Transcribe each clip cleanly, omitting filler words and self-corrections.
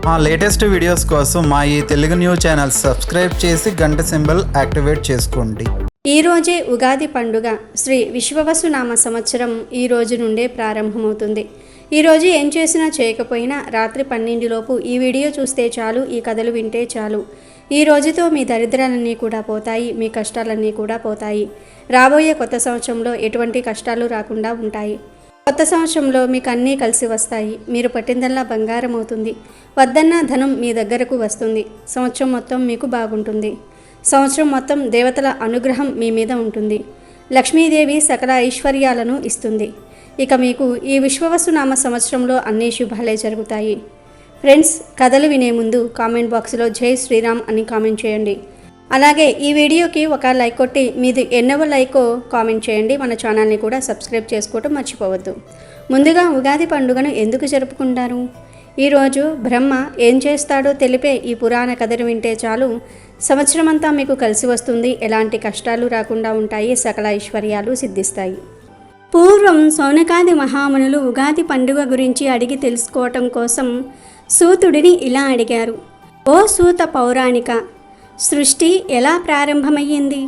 మా latest videos కోసం మా ఈ తెలుగు న్యూస్ ఛానల్ సబ్స్క్రైబ్ చేసి గంట సింబల్ యాక్టివేట్ చేసుకోండి. ఈ రోజే ఉగాది పండుగ శ్రీ విశ్వవసునామ సంవత్సరం ఈ రోజు నుండే ప్రారంభమవుతుంది. ఈ రోజు ఏం చేసినా చేయకపోయినా రాత్రి 12 లోపు ఈ వీడియో చూస్తే చాలు, ఈ కథలు వింటే చాలు. ఈ రోజుతో మీ దరిద్రాలన్నీ కూడా పోతాయి, మీ కష్టాలన్నీ కూడా పోతాయి. రాబోయే కొత్త సంవత్సరంలో ఎటువంటి కష్టాలు రాకుండా ఉంటాయి. కొత్త సంవత్సరంలో మీకు అన్నీ కలిసి వస్తాయి. మీరు పట్టిందల్లా బంగారం అవుతుంది. వద్దన్న ధనం మీ దగ్గరకు వస్తుంది. సంవత్సరం మొత్తం మీకు బాగుంటుంది. సంవత్సరం మొత్తం దేవతల అనుగ్రహం మీ మీద ఉంటుంది. లక్ష్మీదేవి సకల ఐశ్వర్యాలను ఇస్తుంది. ఇక మీకు ఈ విశ్వవసునామ సంవత్సరంలో అన్ని శుభాలే జరుగుతాయి. ఫ్రెండ్స్, కథలు వినే ముందు కామెంట్ బాక్స్లో జై శ్రీరామ్ అని కామెంట్ చేయండి. అలాగే ఈ వీడియోకి ఒక లైక్ కొట్టి మీది ఎన్నవ లైకో కామెంట్ చేయండి. మన ఛానల్ని కూడా సబ్స్క్రైబ్ చేసుకోవటం మర్చిపోవద్దు. ముందుగా ఉగాది పండుగను ఎందుకు జరుపుకుంటారు? ఈరోజు బ్రహ్మ ఏం చేస్తాడో తెలిపే ఈ పురాణ కథను వింటే చాలు, సంవత్సరం అంతా మీకు కలిసి వస్తుంది. ఎలాంటి కష్టాలు రాకుండా ఉంటాయి. సకల ఐశ్వర్యాలు సిద్ధిస్తాయి. పూర్వం సౌనకాది మహామునులు ఉగాది పండుగ గురించి అడిగి తెలుసుకోవటం కోసం సూతుడిని ఇలా అడిగారు. ఓ సూత పౌరాణిక, సృష్టి ఎలా ప్రారంభమయ్యింది?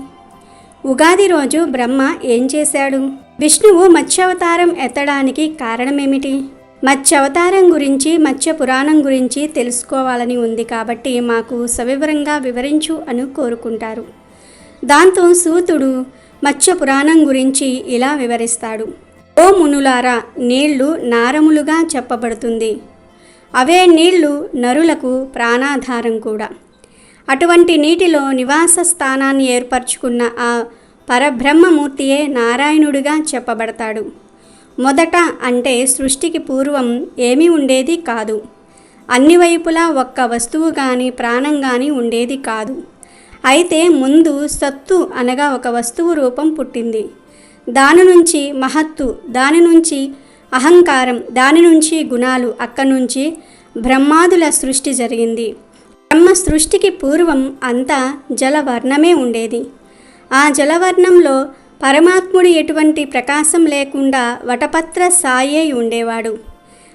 ఉగాది రోజు బ్రహ్మ ఏం చేశాడు? విష్ణువు మత్స్యావతారం ఎత్తడానికి కారణమేమిటి? మత్స్యావతారం గురించి, మత్స్య పురాణం గురించి తెలుసుకోవాలని ఉంది కాబట్టి మాకు సవివరంగా వివరించు అని కోరుకుంటారు. దాంతో సూతుడు మత్స్య పురాణం గురించి ఇలా వివరిస్తాడు. ఓ మునులారా, నీళ్లు నారములుగా చెప్పబడుతుంది. అవే నీళ్లు నరులకు ప్రాణాధారం కూడా. అటువంటి నీటిలో నివాస స్థానాన్ని ఏర్పరచుకున్న ఆ పరబ్రహ్మమూర్తియే నారాయణుడిగా చెప్పబడతాడు. మొదట అంటే సృష్టికి పూర్వం ఏమీ ఉండేది కాదు. అన్ని వైపులా ఒక్క వస్తువు కానీ ప్రాణం కానీ ఉండేది కాదు. అయితే ముందు సత్తు అనగా ఒక వస్తువు రూపం పుట్టింది. దాని నుంచి మహత్తు, దాని నుంచి అహంకారం, దాని నుంచి గుణాలు, అక్కడి నుంచి బ్రహ్మాదుల సృష్టి జరిగింది. బ్రహ్మ సృష్టికి పూర్వం అంతా జలవర్ణమే ఉండేది. ఆ జలవర్ణంలో పరమాత్ముడు ఎటువంటి ప్రకాశం లేకుండా వటపత్ర సాయే ఉండేవాడు.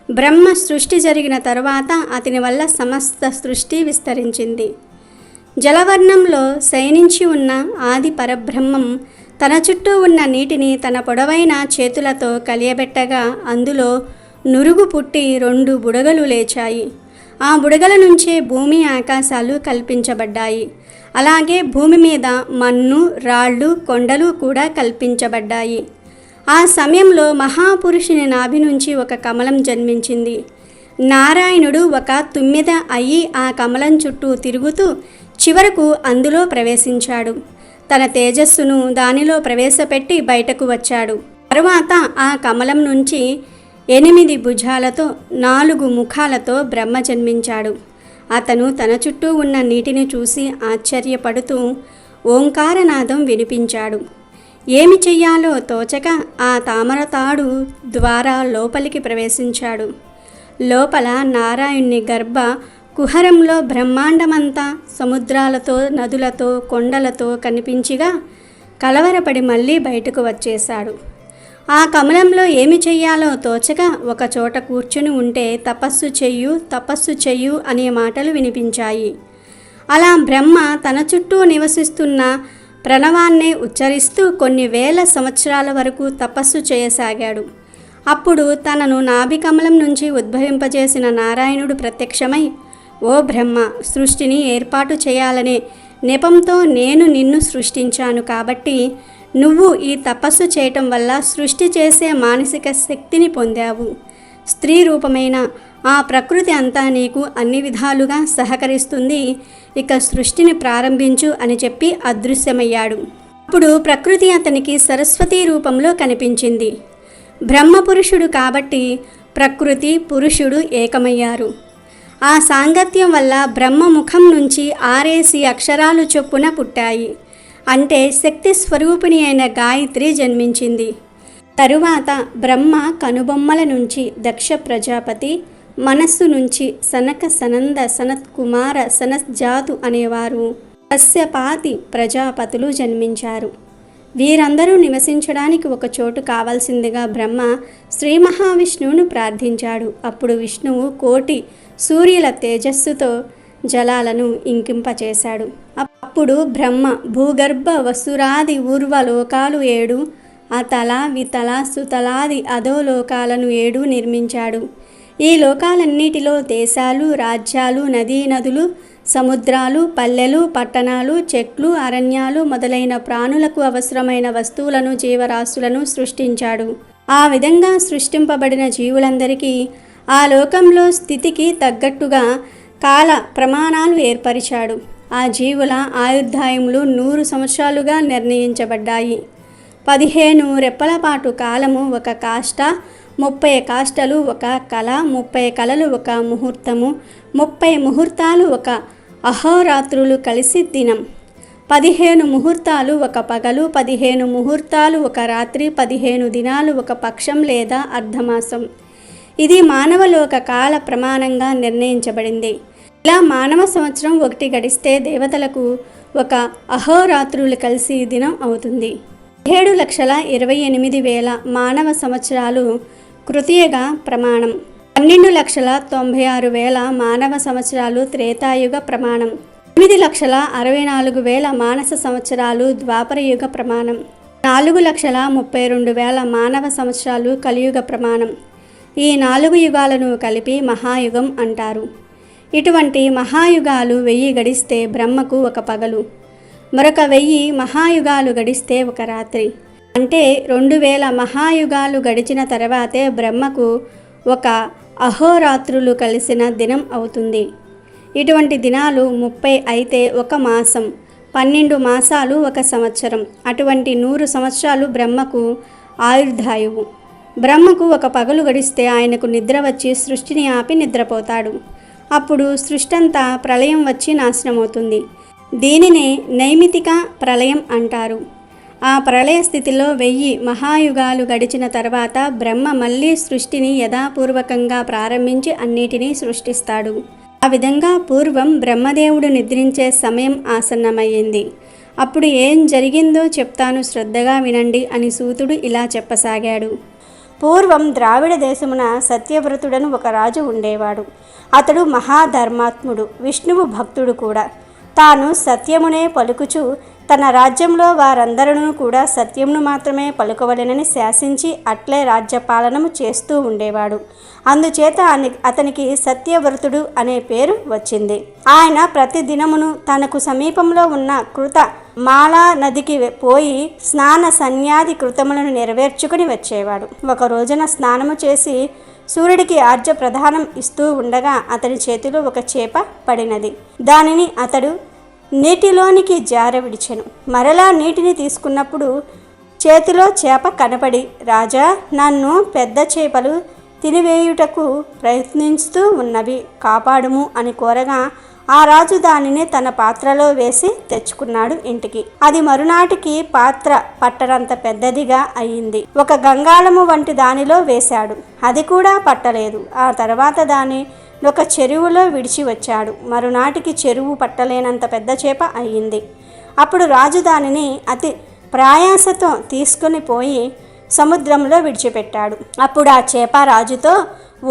బ్రహ్మ సృష్టి జరిగిన తరువాత అతని వల్ల సమస్త సృష్టి విస్తరించింది. జలవర్ణంలో శయనించి ఉన్న ఆది పరబ్రహ్మం తన చుట్టూ ఉన్న నీటిని తన పొడవైన చేతులతో కలియబెట్టగా అందులో నురుగు పుట్టి 2 బుడగలు లేచాయి. ఆ బుడగల నుంచే భూమి ఆకాశాలు కల్పించబడ్డాయి. అలాగే భూమి మీద మన్ను, రాళ్ళు, కొండలు కూడా కల్పించబడ్డాయి. ఆ సమయంలో మహాపురుషుని నాభి నుంచి ఒక కమలం జన్మించింది. నారాయణుడు ఒక తుమ్మెద అయి ఆ కమలం చుట్టూ తిరుగుతూ చివరకు అందులో ప్రవేశించాడు. తన తేజస్సును దానిలో ప్రవేశపెట్టి బయటకు వచ్చాడు. తరువాత ఆ కమలం నుంచి 8 భుజాలతో 4 ముఖాలతో బ్రహ్మ జన్మించాడు. అతను తన చుట్టూ ఉన్న నీటిని చూసి ఆశ్చర్యపడుతూ ఓంకారనాదం వినిపించాడు. ఏమి చెయ్యాలో తోచక ఆ తామరతాడు ద్వారా లోపలికి ప్రవేశించాడు. లోపల నారాయణుని గర్భ కుహరంలో బ్రహ్మాండమంతా సముద్రాలతో, నదులతో, కొండలతో కనిపించిగా కలవరపడి మళ్ళీ బయటకు వచ్చేశాడు. ఆ కమలంలో ఏమి చెయ్యాలో తోచక ఒక చోట కూర్చుని ఉంటే తపస్సు చెయ్యు అనే మాటలు వినిపించాయి. అలా బ్రహ్మ తన చుట్టూ నివసిస్తున్న ప్రణవాన్నే ఉచ్చరిస్తూ కొన్ని వేల సంవత్సరాల వరకు తపస్సు చేయసాగాడు. అప్పుడు తనను నాభికమలం నుంచి ఉద్భవింపజేసిన నారాయణుడు ప్రత్యక్షమై, ఓ బ్రహ్మ, సృష్టిని ఏర్పాటు చేయాలనే నెపంతో నేను నిన్ను సృష్టించాను కాబట్టి నువ్వు ఈ తపస్సు చేయటం వల్ల సృష్టి చేసే మానసిక శక్తిని పొందావు. స్త్రీ రూపమైన ఆ ప్రకృతి అంతా నీకు అన్ని విధాలుగా సహకరిస్తుంది. ఇక సృష్టిని ప్రారంభించు అని చెప్పి అదృశ్యమయ్యాడు. అప్పుడు ప్రకృతి అతనికి సరస్వతి రూపంలో కనిపించింది. బ్రహ్మపురుషుడు కాబట్టి ప్రకృతి, పురుషుడు ఏకమయ్యారు. ఆ సాంగత్యం వల్ల బ్రహ్మ ముఖం నుంచి 6 అక్షరాలు చొప్పున పుట్టాయి. అంటే శక్తి స్వరూపిణి అయిన గాయత్రి జన్మించింది. తరువాత బ్రహ్మ కనుబొమ్మల నుంచి దక్ష ప్రజాపతి, మనస్సు నుంచి సనక, సనంద, సనత్కుమార, సనత్జాతు అనేవారు కశ్యపాతి ప్రజాపతులు జన్మించారు. వీరందరూ నివసించడానికి ఒక చోటు కావాల్సిందిగా బ్రహ్మ శ్రీ మహావిష్ణువును ప్రార్థించాడు. అప్పుడు విష్ణువు కోటి సూర్యుల తేజస్సుతో జలాలను ఇంకింపచేశాడు. అప్పుడు బ్రహ్మ భూగర్భ వసురాది ఊర్వలోకాలు 7, అతల వితల సుతలాది అధోలోకాలను 7 నిర్మించాడు. ఈ లోకాలన్నిటిలో దేశాలు, రాజ్యాలు, నదులు, సముద్రాలు, పల్లెలు, పట్టణాలు, చెట్లు, అరణ్యాలు మొదలైన ప్రాణులకు అవసరమైన వస్తువులను, జీవరాశులను సృష్టించాడు. ఆ విధంగా సృష్టింపబడిన జీవులందరికీ ఆ లోకంలో స్థితికి తగ్గట్టుగా కాల ప్రమాణాలు ఏర్పరిచాడు. ఆ జీవుల ఆయుర్దాయములు 100 సంవత్సరాలుగా నిర్ణయించబడ్డాయి. 15 రెప్పల పాటు కాలము ఒక కాష్ట, 30 కాష్టలు ఒక కళ, 30 కళలు ఒక ముహూర్తము, 30 ముహూర్తాలు ఒక అహోరాత్రులు కలిసి దినం, 15 ముహూర్తాలు ఒక పగలు, 15 ముహూర్తాలు ఒక రాత్రి, 15 దినాలు ఒక పక్షం లేదా అర్ధమాసం. ఇది మానవలోక కాల ప్రమాణంగా నిర్ణయించబడింది. ఇలా మానవ సంవత్సరం 1 గడిస్తే దేవతలకు ఒక అహోరాత్రులు కలిసి దినం అవుతుంది. 7,28,000 మానవ సంవత్సరాలు కృతయుగ ప్రమాణం, 12,96,000 మానవ సంవత్సరాలు త్రేతాయుగ ప్రమాణం, 8,64,000 మానస సంవత్సరాలు ద్వాపరయుగ ప్రమాణం, 4,32,000 మానవ సంవత్సరాలు కలియుగ ప్రమాణం. ఈ 4 యుగాలను కలిపి మహాయుగం అంటారు. ఇటువంటి మహాయుగాలు 1000 గడిస్తే బ్రహ్మకు ఒక పగలు, మరొక 1000 మహాయుగాలు గడిస్తే ఒక రాత్రి. అంటే 2000 మహాయుగాలు గడిచిన తర్వాతే బ్రహ్మకు ఒక అహోరాత్రులు కలిసిన దినం అవుతుంది. ఇటువంటి దినాలు 30 అయితే ఒక మాసం, 12 మాసాలు ఒక సంవత్సరం. అటువంటి 100 సంవత్సరాలు బ్రహ్మకు ఆయుర్దాయువు. బ్రహ్మకు ఒక పగలు గడిస్తే ఆయనకు నిద్ర వచ్చి సృష్టిని ఆపి నిద్రపోతాడు. అప్పుడు సృష్టంతా ప్రళయం వచ్చి నాశనమవుతుంది. దీనినే నైమితిక ప్రళయం అంటారు. ఆ ప్రళయ స్థితిలో 1000 మహాయుగాలు గడిచిన తర్వాత బ్రహ్మ మళ్ళీ సృష్టిని యథాపూర్వకంగా ప్రారంభించి అన్నిటినీ సృష్టిస్తాడు. ఆ విధంగా పూర్వం బ్రహ్మదేవుడు నిద్రించే సమయం ఆసన్నమయ్యింది. అప్పుడు ఏం జరిగిందో చెప్తాను, శ్రద్ధగా వినండి అని సూతుడు ఇలా చెప్పసాగాడు. పూర్వం ద్రావిడ దేశమున సత్యవ్రతుడను ఒక రాజు ఉండేవాడు. అతడు మహాధర్మాత్ముడు, విష్ణువు భక్తుడు కూడా. తాను సత్యమునే పలుకుచు తన రాజ్యంలో వారందరూ కూడా సత్యమును మాత్రమే పలుకవలెనని శాసించి అట్లే రాజ్యపాలనము చేస్తూ ఉండేవాడు. అందుచేత అతనికి సత్యవ్రతుడు అనే పేరు వచ్చింది. ఆయన ప్రతి దినమును తనకు సమీపంలో ఉన్న కృత మాలా నదికి పోయి స్నాన సన్యాది కృతములను నెరవేర్చుకుని వచ్చేవాడు. ఒక రోజున స్నానము చేసి సూర్యుడికి ఆర్జ ప్రదానం ఇస్తూ ఉండగా అతని చేతిలో ఒక చేప పడినది. దానిని అతడు నీటిలోనికి జార విడిచెను. మరలా నీటిని తీసుకున్నప్పుడు చేతిలో చేప కనపడి, రాజా, నన్ను పెద్ద చేపలు తినివేయుటకు ప్రయత్నిస్తూ ఉన్నవి, కాపాడుము అని కోరగా ఆ రాజు దానిని తన పాత్రలో వేసి తెచ్చుకున్నాడు ఇంటికి. అది మరునాటికి పాత్ర పట్టరంత పెద్దదిగా అయింది. ఒక గంగాళము వంటి దానిలో వేశాడు. అది కూడా పట్టలేదు. ఆ తర్వాత దాని ఒక చెరువులో విడిచి వచ్చాడు. మరునాటికి చెరువు పట్టలేనంత పెద్ద చేప అయ్యింది. అప్పుడు రాజు దానిని అతి ప్రయాసతో తీసుకుని పోయి సముద్రంలో విడిచిపెట్టాడు. అప్పుడు ఆ చేప రాజుతో,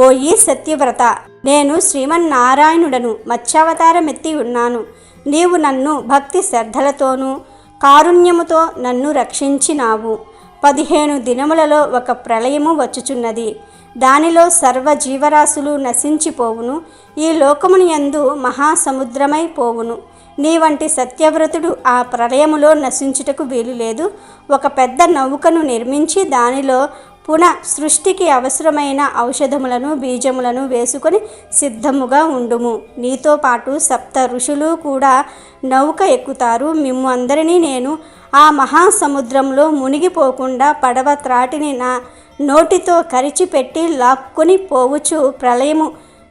ఓయి సత్యవ్రత, నేను శ్రీమన్నారాయణుడను, మత్స్యావతారమెత్తి ఉన్నాను. నీవు నన్ను భక్తి శ్రద్ధలతోనూ కారుణ్యముతో నన్ను రక్షించినావు. 15 దినములలో ఒక ప్రళయము వచ్చుచున్నది. దానిలో సర్వ జీవరాశులు నశించిపోవును. ఈ లోకముని యందు మహాసముద్రమై పోవును. నీ వంటి సత్యవ్రతుడు ఆ ప్రళయములో నశించుటకు వీలు లేదు. ఒక పెద్ద నౌకను నిర్మించి దానిలో సృష్టికి అవసరమైన ఔషధములను బీజములను వేసుకొని సిద్ధముగా ఉండుము. నీతో పాటు 7 ఋషులు కూడా నౌక ఎక్కుతారు. మిమ్ము అందరినీ నేను ఆ మహాసముద్రంలో మునిగిపోకుండా పడవ త్రాటిని నా నోటితో కరిచిపెట్టి లాక్కొని పోవచ్చు ప్రళయము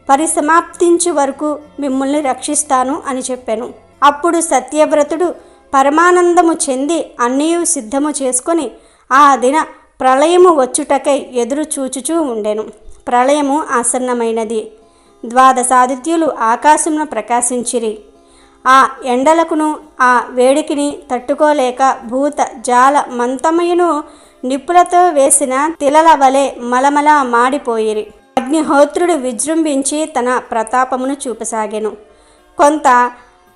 పరిసమాప్తించు వరకు మిమ్మల్ని రక్షిస్తాను అని చెప్పాను. అప్పుడు సత్యవ్రతుడు పరమానందము చెంది అన్నీయు సిద్ధము చేసుకొని ఆ దిన ప్రళయము వచ్చుటకై ఎదురు చూచుచూ ఉండెను. ప్రళయము ఆసన్నమైనది. 12 ఆదిత్యులు ఆకాశమున ప్రకాశించిరి. ఆ ఎండలకును ఆ వేడికిని తట్టుకోలేక భూత జాల మంతమయును నిప్పులతో వేసిన తిలల వలె మలమల మాడిపోయిరి. అగ్నిహోత్రుడు విజృంభించి తన ప్రతాపమును చూపసాగెను. కొంత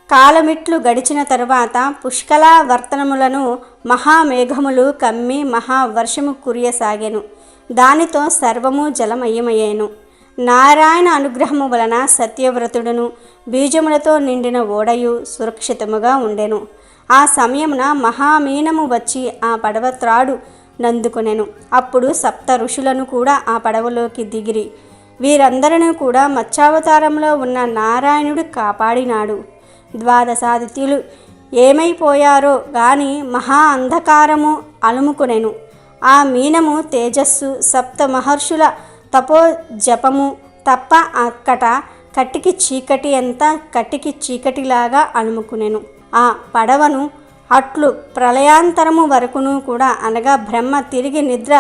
కాలమిట్లు గడిచిన తరువాత పుష్కలావర్తనములను మహామేఘములు కమ్మి మహావర్షము కురియసాగెను. దానితో సర్వము జలమయమయ్యేను. నారాయణ అనుగ్రహము వలన సత్యవ్రతుడును బీజములతో నిండిన ఓడయు సురక్షితముగా ఉండెను. ఆ సమయమున మహామీనము వచ్చి ఆ పడవ త్రాడు నందుకొనెను. అప్పుడు 7 ఋషులను కూడా ఆ పడవలోకి దిగిరి. వీరందరినీ కూడా మత్స్యావతారంలో ఉన్న నారాయణుడు కాపాడినాడు. 12 ఆదిత్యులు ఏమైపోయారో గాని మహా అంధకారము అలుముకొనెను. ఆ మీనము తేజస్సు 7 మహర్షుల తపో జపము తప్ప అక్కట కట్టికి చీకటి అంతా కట్టికి చీకటిలాగా అలుముకునెను. ఆ పడవను అట్లు ప్రళయాంతరము వరకును కూడా అనగా బ్రహ్మ తిరిగి నిద్ర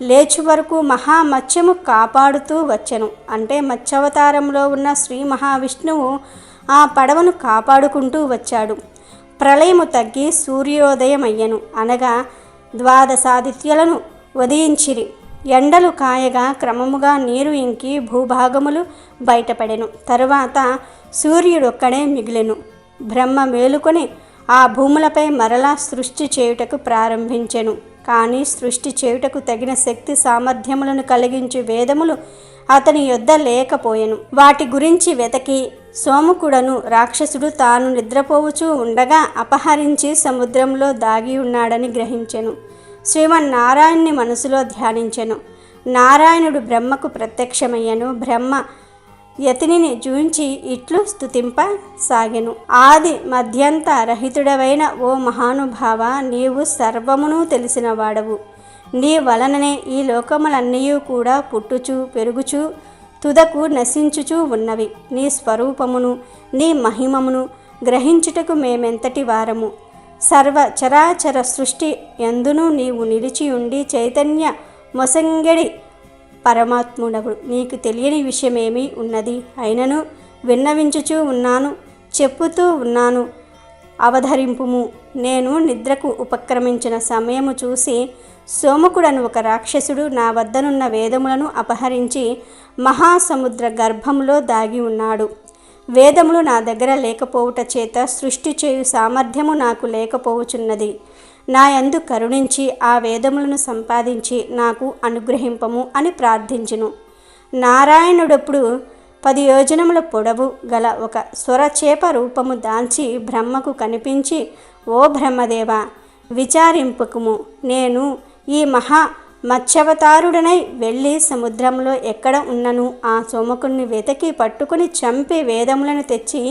లేచి వరకు మహామత్స్యము కాపాడుతూ వచ్చెను. అంటే మత్స్యావతారంలో ఉన్న శ్రీ మహావిష్ణువు ఆ పడవను కాపాడుకుంటూ వచ్చాడు. ప్రళయము తగ్గి సూర్యోదయం అయ్యను. అనగా 12 ఆదిత్యులను ఉదయించిరి. ఎండలు కాయగా క్రమముగా నీరు ఇంకి భూభాగములు బయటపడెను. తరువాత సూర్యుడొక్కడే మిగిలెను. బ్రహ్మ మేలుకొని ఆ భూములపై మరలా సృష్టి చేయుటకు ప్రారంభించెను. కానీ సృష్టి చేయుటకు తగిన శక్తి సామర్థ్యములను కలిగించే వేదములు అతని యొద్ద లేకపోయెను. వాటి గురించి వెతకి సోముకుడను రాక్షసుడు తాను నిద్రపోవుచూ ఉండగా అపహరించి సముద్రంలో దాగి ఉన్నాడని గ్రహించెను. శ్రీమన్నారాయణుని మనసులో ధ్యానించెను. నారాయణుడు బ్రహ్మకు ప్రత్యక్షమయ్యను. బ్రహ్మ యతిని జూంచి ఇట్లు స్తుతింపసాగెను. ఆది మధ్యంత రహితుడవైన ఓ మహానుభావ, నీవు సర్వమును తెలిసిన వాడవు. నీ వలననే ఈ లోకములన్నీ కూడా పుట్టుచు పెరుగుచు తుదకు నశించుచూ ఉన్నవి. నీ స్వరూపమును నీ మహిమమును గ్రహించుటకు మేమెంతటి వారము. సర్వ చరాచర సృష్టి ఎందును నీవు నిలిచి ఉండి చైతన్య మొసంగడి పరమాత్ముడవు. నీకు తెలియని విషయమేమీ ఉన్నది? అయినను విన్నవించుచూ ఉన్నాను, చెప్పుతూ ఉన్నాను, అవధరింపుము. నేను నిద్రకు ఉపక్రమించిన సమయము చూసి సోముకుడను ఒక రాక్షసుడు నా వద్దనున్న వేదములను అపహరించి మహాసముద్ర గర్భంలో దాగి ఉన్నాడు. వేదములు నా దగ్గర లేకపోవుట చేత సృష్టి చేయు సామర్థ్యము నాకు లేకపోవుచున్నది. నా యందు కరుణించి ఆ వేదములను సంపాదించి నాకు అనుగ్రహింపము అని ప్రార్థించును. నారాయణుడప్పుడు 10 యోజనముల పొడవు గల ఒక స్వరచేప రూపము దాల్చి బ్రహ్మకు కనిపించి, ఓ బ్రహ్మదేవ, విచారింపకుము. నేను ఈ మహా మత్స్యావతారుడనై వెళ్ళి సముద్రంలో ఎక్కడ ఉన్నను ఆ సోమకుణ్ణి వెతికి పట్టుకుని చంపి వేదములను తెచ్చి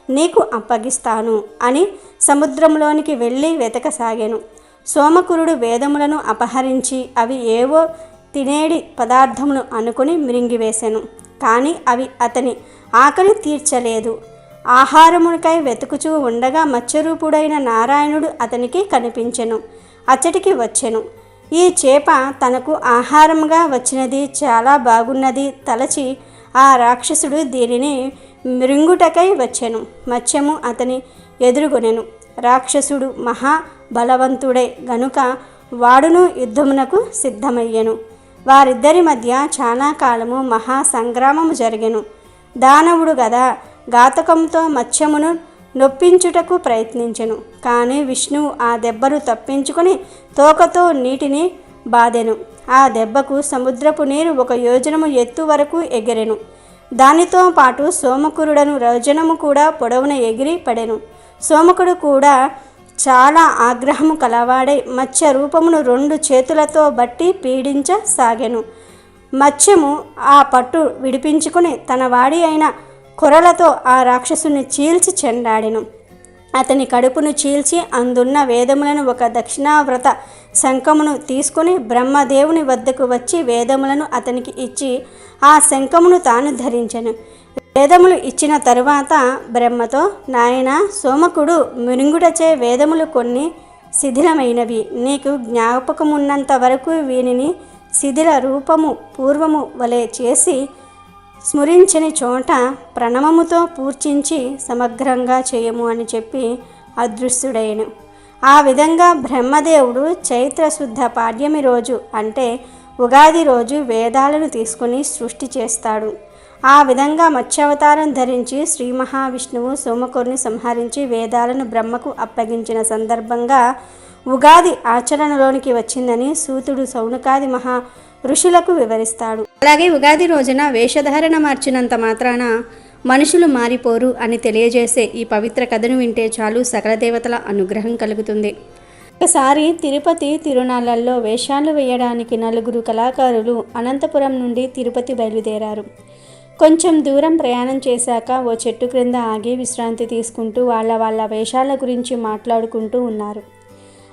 నీకు అప్పగిస్తాను అని సముద్రంలోనికి వెళ్ళి వెతకసాగాను. సోమకురుడు వేదములను అపహరించి అవి ఏవో తినేడి పదార్థములు అనుకుని మిరింగివేశాను. కానీ అవి అతని ఆకలి తీర్చలేదు. ఆహారమునికై వెతుకుచూ ఉండగా మత్స్యరూపుడైన నారాయణుడు అతనికి కనిపించెను. అచ్చటికి వచ్చెను. ఈ చేప తనకు ఆహారముగా వచ్చినది చాలా బాగున్నది తలచి ఆ రాక్షసుడు దీనిని మృంగుటకై వచ్చెను. మత్స్యము అతని ఎదురుగొనెను. రాక్షసుడు మహా బలవంతుడే గనుక వాడును యుద్ధమునకు సిద్ధమయ్యెను. వారిద్దరి మధ్య చాలా కాలము మహా సంగ్రామము జరిగెను. దానవుడు గదా ఘాతకంతో మత్స్యమును నొప్పించుటకు ప్రయత్నించెను. కానీ విష్ణువు ఆ దెబ్బను తప్పించుకొని తోకతో నీటిని బాదెను. ఆ దెబ్బకు సముద్రపు నీరు 1 యోజనము ఎత్తు వరకు ఎగిరెను. దానితో పాటు సోమకురుడను యోజనము కూడా పొడవున ఎగిరి పడెను. సోమకుడు కూడా చాలా ఆగ్రహము కలవాడై మత్స్య రూపమును 2 చేతులతో బట్టి పీడించసాగెను. మత్స్యము ఆ పట్టు విడిపించుకుని తన వాడి అయిన కొరలతో ఆ రాక్షసుని చీల్చి చెండాడెను. అతని కడుపును చీల్చి అందున్న వేదములను ఒక దక్షిణావ్రత శంఖమును తీసుకుని బ్రహ్మదేవుని వద్దకు వచ్చి వేదములను అతనికి ఇచ్చి ఆ శంఖమును తాను ధరించెను. వేదములు ఇచ్చిన తరువాత బ్రహ్మతో, నాయన సోమకుడు మిరింగుటచే వేదములు కొన్ని శిథిలమైనవి. నీకు జ్ఞాపకమున్నంత వరకు వీనిని శిథిల రూపము పూర్వము వలె చేసి స్మరించని చోట ప్రణమముతో పూర్చించి సమగ్రంగా చేయము అని చెప్పి అదృశ్యుడైను. ఆ విధంగా బ్రహ్మదేవుడు చైత్రశుద్ధ పాడ్యమి రోజు అంటే ఉగాది రోజు వేదాలను తీసుకుని సృష్టి చేస్తాడు. ఆ విధంగా మత్స్యావతారం ధరించి శ్రీ మహావిష్ణువు సోమకుడిని సంహరించి వేదాలను బ్రహ్మకు అప్పగించిన సందర్భంగా ఉగాది ఆచరణలోనికి వచ్చిందని సూతుడు శౌనకాది మహా ఋషులకు వివరిస్తాడు. అలాగే ఉగాది రోజున వేషధారణ మార్చినంత మాత్రాన మనుషులు మారిపోరు అని తెలియజేసే ఈ పవిత్ర కథను వింటే చాలు సకల దేవతల అనుగ్రహం కలుగుతుంది. ఒకసారి తిరుపతి తిరునాళ్లలో వేషాలు వేయడానికి 4 కళాకారులు అనంతపురం నుండి తిరుపతి బయలుదేరారు. కొంచెం దూరం ప్రయాణం చేశాక ఓ చెట్టు క్రింద ఆగి విశ్రాంతి తీసుకుంటూ వాళ్ళ వేషాల గురించి మాట్లాడుకుంటూ ఉన్నారు.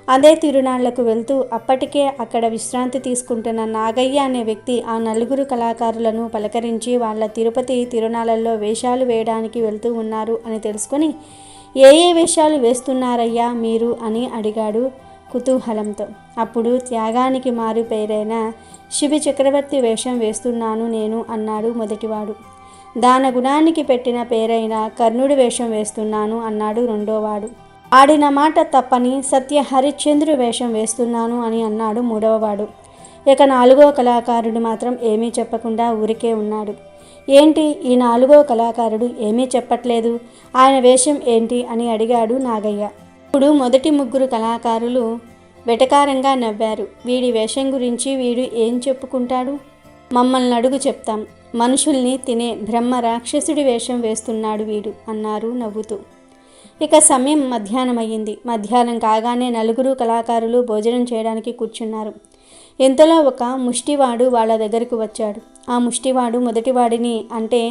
అదే తిరునాళ్లకు వెళ్తూ అప్పటికే అక్కడ విశ్రాంతి తీసుకుంటున్న నాగయ్య అనే వ్యక్తి ఆ 4 కళాకారులను పలకరించి వాళ్ళ తిరుపతి తిరునాళ్లలో వేషాలు వేయడానికి వెళ్తూ ఉన్నారు అని తెలుసుకొని, ఏ వేషాలు వేస్తున్నారయ్యా మీరు అని అడిగాడు కుతూహలంతో. అప్పుడు త్యాగానికి మారు పేరైన శిబి చక్రవర్తి వేషం వేస్తున్నాను నేను అన్నాడు మొదటివాడు. దాన గుణానికి పెట్టిన పేరైన కర్ణుడి వేషం వేస్తున్నాను అన్నాడు రెండోవాడు. ఆడిన మాట తప్పని సత్య హరిశ్చంద్రు వేషం వేస్తున్నాను అని అన్నాడు మూడవవాడు. ఇక 4వ కళాకారుడు మాత్రం ఏమీ చెప్పకుండా ఊరికే ఉన్నాడు. ఏంటి ఈ 4వ కళాకారుడు ఏమీ చెప్పట్లేదు, ఆయన వేషం ఏంటి అని అడిగాడు నాగయ్య. ఇప్పుడు మొదటి 3 కళాకారులు వెటకారంగా నవ్వారు. వీడి వేషం గురించి వీడు ఏం చెప్పుకుంటాడు, మమ్మల్ని అడుగు చెప్తాం, మనుషుల్ని తినే బ్రహ్మ రాక్షసుడి వేషం వేస్తున్నాడు వీడు అన్నారు నవ్వుతూ. ఇక సమయం మధ్యాహ్నం అయ్యింది. మధ్యాహ్నం కాగానే 4 కళాకారులు భోజనం చేయడానికి కూర్చున్నారు. ఇంతలో ఒక ముష్టివాడు వాళ్ళ దగ్గరకు వచ్చాడు. ఆ ముష్టివాడు మొదటివాడిని అంటే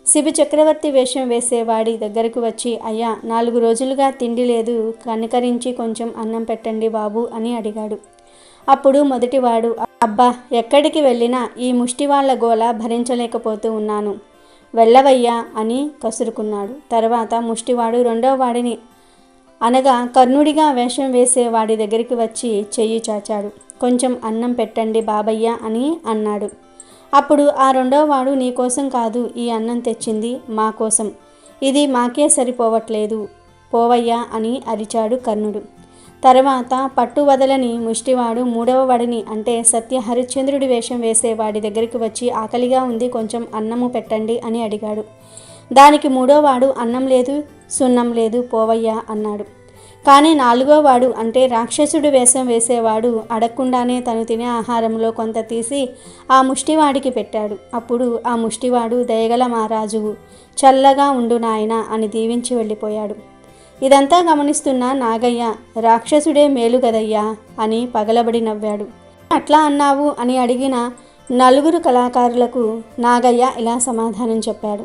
శిబి చక్రవర్తి వేషం వేసేవాడి దగ్గరకు వచ్చి, అయ్యా 4 రోజులుగా తిండి లేదు, కనికరించి కొంచెం అన్నం పెట్టండి బాబు అని అడిగాడు. అప్పుడు మొదటివాడు, అబ్బా ఎక్కడికి వెళ్ళినా ఈ ముష్టివాళ్ల గోల భరించలేకపోతూ ఉన్నాను, వెళ్ళవయ్యా అని కసురుకున్నాడు. తర్వాత ముష్టివాడు రెండవ వాడిని అనగా కర్ణుడిగా వేషం వేసేవాడి దగ్గరికి వచ్చి చెయ్యి చాచాడు. కొంచెం అన్నం పెట్టండి బాబయ్య అని అన్నాడు. అప్పుడు ఆ రెండోవాడు, నీకోసం కాదు ఈ అన్నం తెచ్చింది మా కోసం, ఇది మాకే సరిపోవట్లేదు పోవయ్యా అని అరిచాడు కర్ణుడు. తర్వాత పట్టు వదలని ముష్టివాడు 3వ వాడిని అంటే సత్య హరిశ్చంద్రుడి వేషం వేసేవాడి దగ్గరికి వచ్చి, ఆకలిగా ఉంది కొంచెం అన్నము పెట్టండి అని అడిగాడు. దానికి 3వ వాడు, అన్నం లేదు సున్నం లేదు పోవయ్యా అన్నాడు. కానీ 4వ వాడు అంటే రాక్షసుడు వేషం వేసేవాడు అడగకుండానే తను తినే ఆహారంలో కొంత తీసి ఆ ముష్టివాడికి పెట్టాడు. అప్పుడు ఆ ముష్టివాడు, దయగల మహారాజువు, చల్లగా ఉండు నాయన అని దీవించి వెళ్ళిపోయాడు. ఇదంతా గమనిస్తున్న నాగయ్య, రాక్షసుడే మేలు గదయ్యా అని పగలబడి నవ్వాడు. అట్లా అన్నావు అని అడిగిన 4 కళాకారులకు నాగయ్య ఇలా సమాధానం చెప్పాడు.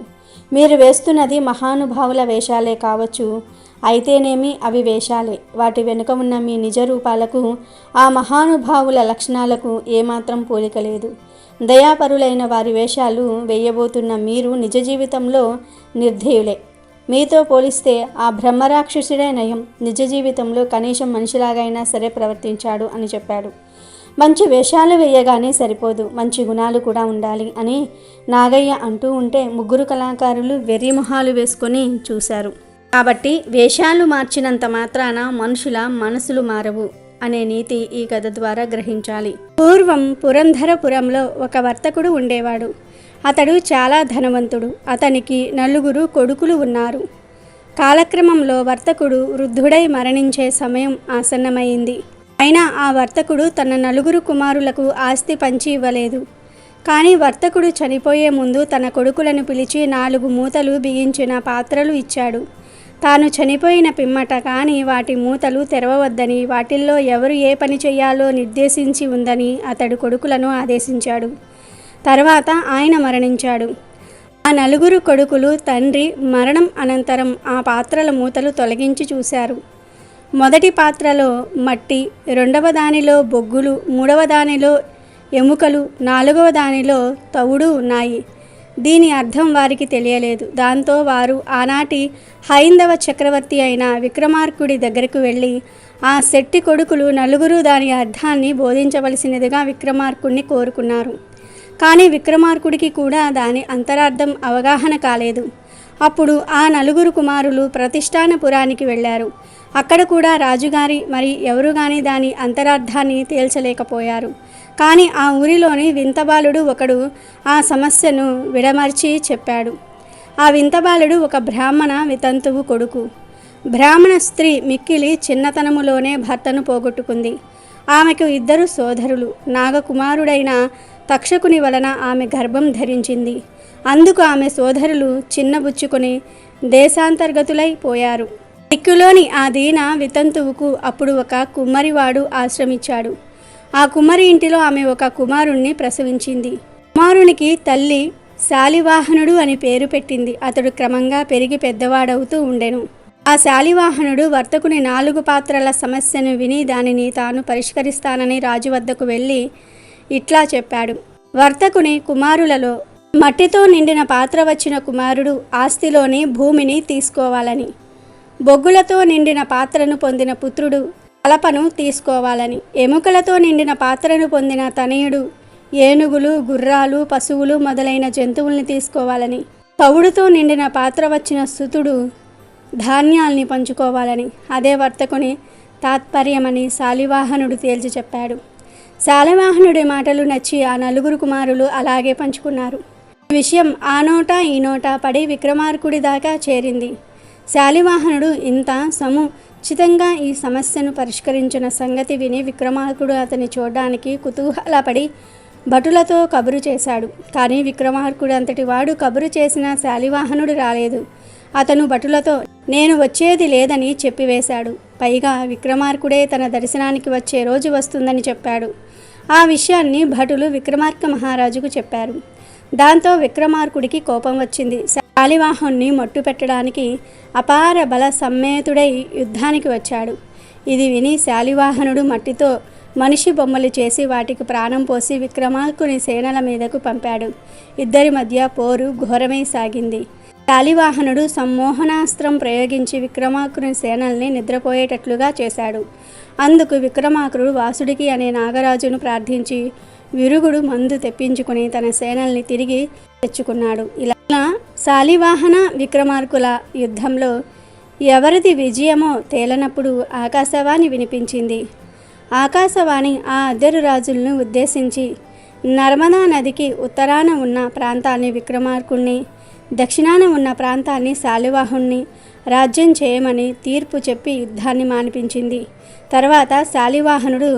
మీరు వేస్తున్నది మహానుభావుల వేషాలే కావచ్చు, అయితేనేమి అవి వేషాలే, వాటి వెనుక ఉన్న మీ నిజ రూపాలకు ఆ మహానుభావుల లక్షణాలకు ఏమాత్రం పోలిక లేదు. దయాపరులైన వారి వేషాలు వేయబోతున్న మీరు నిజ జీవితంలో నిర్ధేయులే. మీతో పోలిస్తే ఆ బ్రహ్మరాక్షసుడే నయం, నిజ జీవితంలో కనీసం మనిషిలాగైనా సరే ప్రవర్తించాడు అని చెప్పాడు. మంచి వేషాలు వేయగానే సరిపోదు, మంచి గుణాలు కూడా ఉండాలి అని నాగయ్య అంటూ ఉంటే 3 కళాకారులు వెర్రి మొహాలు వేసుకొని చూశారు. కాబట్టి వేషాలు మార్చినంత మాత్రాన మనుషుల మనసులు మారవు అనే నీతి ఈ కథ ద్వారా గ్రహించాలి. పూర్వం పురంధరపురంలో ఒక వర్తకుడు ఉండేవాడు. అతడు చాలా ధనవంతుడు. అతనికి 4 కొడుకులు ఉన్నారు. కాలక్రమంలో వర్తకుడు వృద్ధుడై మరణించే సమయం ఆసన్నమైంది. అయినా ఆ వర్తకుడు తన 4 కుమారులకు ఆస్తి పంచి ఇవ్వలేదు. కానీ వర్తకుడు చనిపోయే ముందు తన కొడుకులను పిలిచి 4 మూతలు బిగించిన పాత్రలు ఇచ్చాడు. తాను చనిపోయిన పిమ్మట కానీ వాటి మూతలు తెరవవద్దని, వాటిల్లో ఎవరు ఏ పని చేయాలో నిర్దేశించి ఉందని అతడు కొడుకులను ఆదేశించాడు. తర్వాత ఆయన మరణించాడు. ఆ 4 కొడుకులు తండ్రి మరణం అనంతరం ఆ పాత్రల మూతలు తొలగించి చూశారు. మొదటి పాత్రలో మట్టి, 2వ దానిలో బొగ్గులు, 3వ దానిలో ఎముకలు, 4వ దానిలో తవుడు ఉన్నాయి. దీని అర్థం వారికి తెలియలేదు. దాంతో వారు ఆనాటి హైందవ చక్రవర్తి అయిన విక్రమార్కుడి దగ్గరకు వెళ్ళి ఆ శెట్టి కొడుకులు 4 దాని అర్థాన్ని బోధించవలసినదిగా విక్రమార్కుడిని కోరుకున్నారు. కానీ విక్రమార్కుడికి కూడా దాని అంతరార్థం అవగాహన కాలేదు. అప్పుడు ఆ నలుగురు కుమారులు ప్రతిష్టానపురానికి వెళ్ళారు. అక్కడ కూడా రాజుగారి మరి ఎవరు గాని దాని అంతరార్థాన్ని తేల్చలేకపోయారు. కానీ ఆ ఊరిలోని వింతబాలుడు ఒకడు ఆ సమస్యను విడమర్చి చెప్పాడు. ఆ వింతబాలుడు ఒక బ్రాహ్మణ వితంతువు కొడుకు. బ్రాహ్మణ స్త్రీ మిక్కిలి చిన్నతనములోనే భర్తను పోగొట్టుకుంది. ఆమెకు 2 సోదరులు. నాగకుమారుడైన తక్షకుని వలన ఆమె గర్భం ధరించింది. అందుకు ఆమె సోదరులు చిన్నబుచ్చుకొని దేశాంతర్గతులై పోయారు. దిక్కులోని ఆ దీన వితంతువుకు అప్పుడు ఒక కుమ్మరివాడు ఆశ్రమించాడు. ఆ కుమ్మరి ఇంటిలో ఆమె ఒక కుమారుణ్ణి ప్రసవించింది. కుమారునికి తల్లి శాలివాహనుడు అని పేరు పెట్టింది. అతడు క్రమంగా పెరిగి పెద్దవాడవుతూ ఉండెను. ఆ శాలివాహనుడు వర్తకుని 4 పాత్రల సమస్యను విని దానిని తాను పరిష్కరిస్తానని రాజు వద్దకు వెళ్ళి ఇట్లా చెప్పాడు. వర్తకుని కుమారులలో మట్టితో నిండిన పాత్ర వచ్చిన కుమారుడు ఆస్తిలోని భూమిని తీసుకోవాలని, బొగ్గులతో నిండిన పాత్రను పొందిన పుత్రుడు కలపను తీసుకోవాలని, ఎముకలతో నిండిన పాత్రను పొందిన తనయుడు ఏనుగులు, గుర్రాలు, పశువులు మొదలైన జంతువుల్ని తీసుకోవాలని, తవుడుతో నిండిన పాత్ర వచ్చిన సుతుడు ధాన్యాల్ని పంచుకోవాలని అదే వర్తకుని తాత్పర్యమని శాలివాహనుడు తేల్చి చెప్పాడు. శాలివాహనుడి మాటలు నచ్చి ఆ 4 కుమారులు అలాగే పంచుకున్నారు. ఈ విషయం ఆ నోట ఈ నోట పడి విక్రమార్కుడి దాకా చేరింది. శాలివాహనుడు ఇంత సముచితంగా ఈ సమస్యను పరిష్కరించిన సంగతి విని విక్రమార్కుడు అతన్ని చూడడానికి కుతూహలపడి భటులతో కబురు చేశాడు. కానీ విక్రమార్కుడు అంతటి వాడు కబురు చేసిన శాలివాహనుడు రాలేదు. అతను భటులతో నేను వచ్చేది లేదని చెప్పివేశాడు. పైగా విక్రమార్కుడే తన దర్శనానికి వచ్చే రోజు వస్తుందని చెప్పాడు. ఆ విషయాన్ని భటులు విక్రమార్క మహారాజుకు చెప్పారు. దాంతో విక్రమార్కుడికి కోపం వచ్చింది. శాలివాహనుని మట్టు పెట్టడానికి అపార బల సమ్మేతుడై యుద్ధానికి వచ్చాడు. ఇది విని శాలివాహనుడు మట్టితో మనిషి బొమ్మలు చేసి వాటికి ప్రాణం పోసి విక్రమార్కుని సేనల మీదకు పంపాడు. ఇద్దరి మధ్య పోరు ఘోరమై సాగింది. శాలివాహనుడు సమ్మోహనాస్త్రం ప్రయోగించి విక్రమార్కుని సేనల్ని నిద్రపోయేటట్లుగా చేశాడు. అందుకు విక్రమార్కుడు వాసుడికి అనే నాగరాజును ప్రార్థించి విరుగుడు మందు తెప్పించుకుని తన సేనల్ని తిరిగి తెచ్చుకున్నాడు. ఇలా శాలివాహన విక్రమార్కుల యుద్ధంలో ఎవరిది విజయమో తేలనప్పుడు ఆకాశవాణి వినిపించింది. ఆకాశవాణి ఆ 2 రాజులను ఉద్దేశించి నర్మదా నదికి ఉత్తరాన ఉన్న ప్రాంతాన్ని విక్రమార్కుణ్ణి, దక్షిణాన ఉన్న ప్రాంతాన్ని శాలివాహనుని రాజ్యం చేయమని తీర్పు చెప్పి యుద్ధాన్ని మానిపించింది. తర్వాత శాలివాహనుడు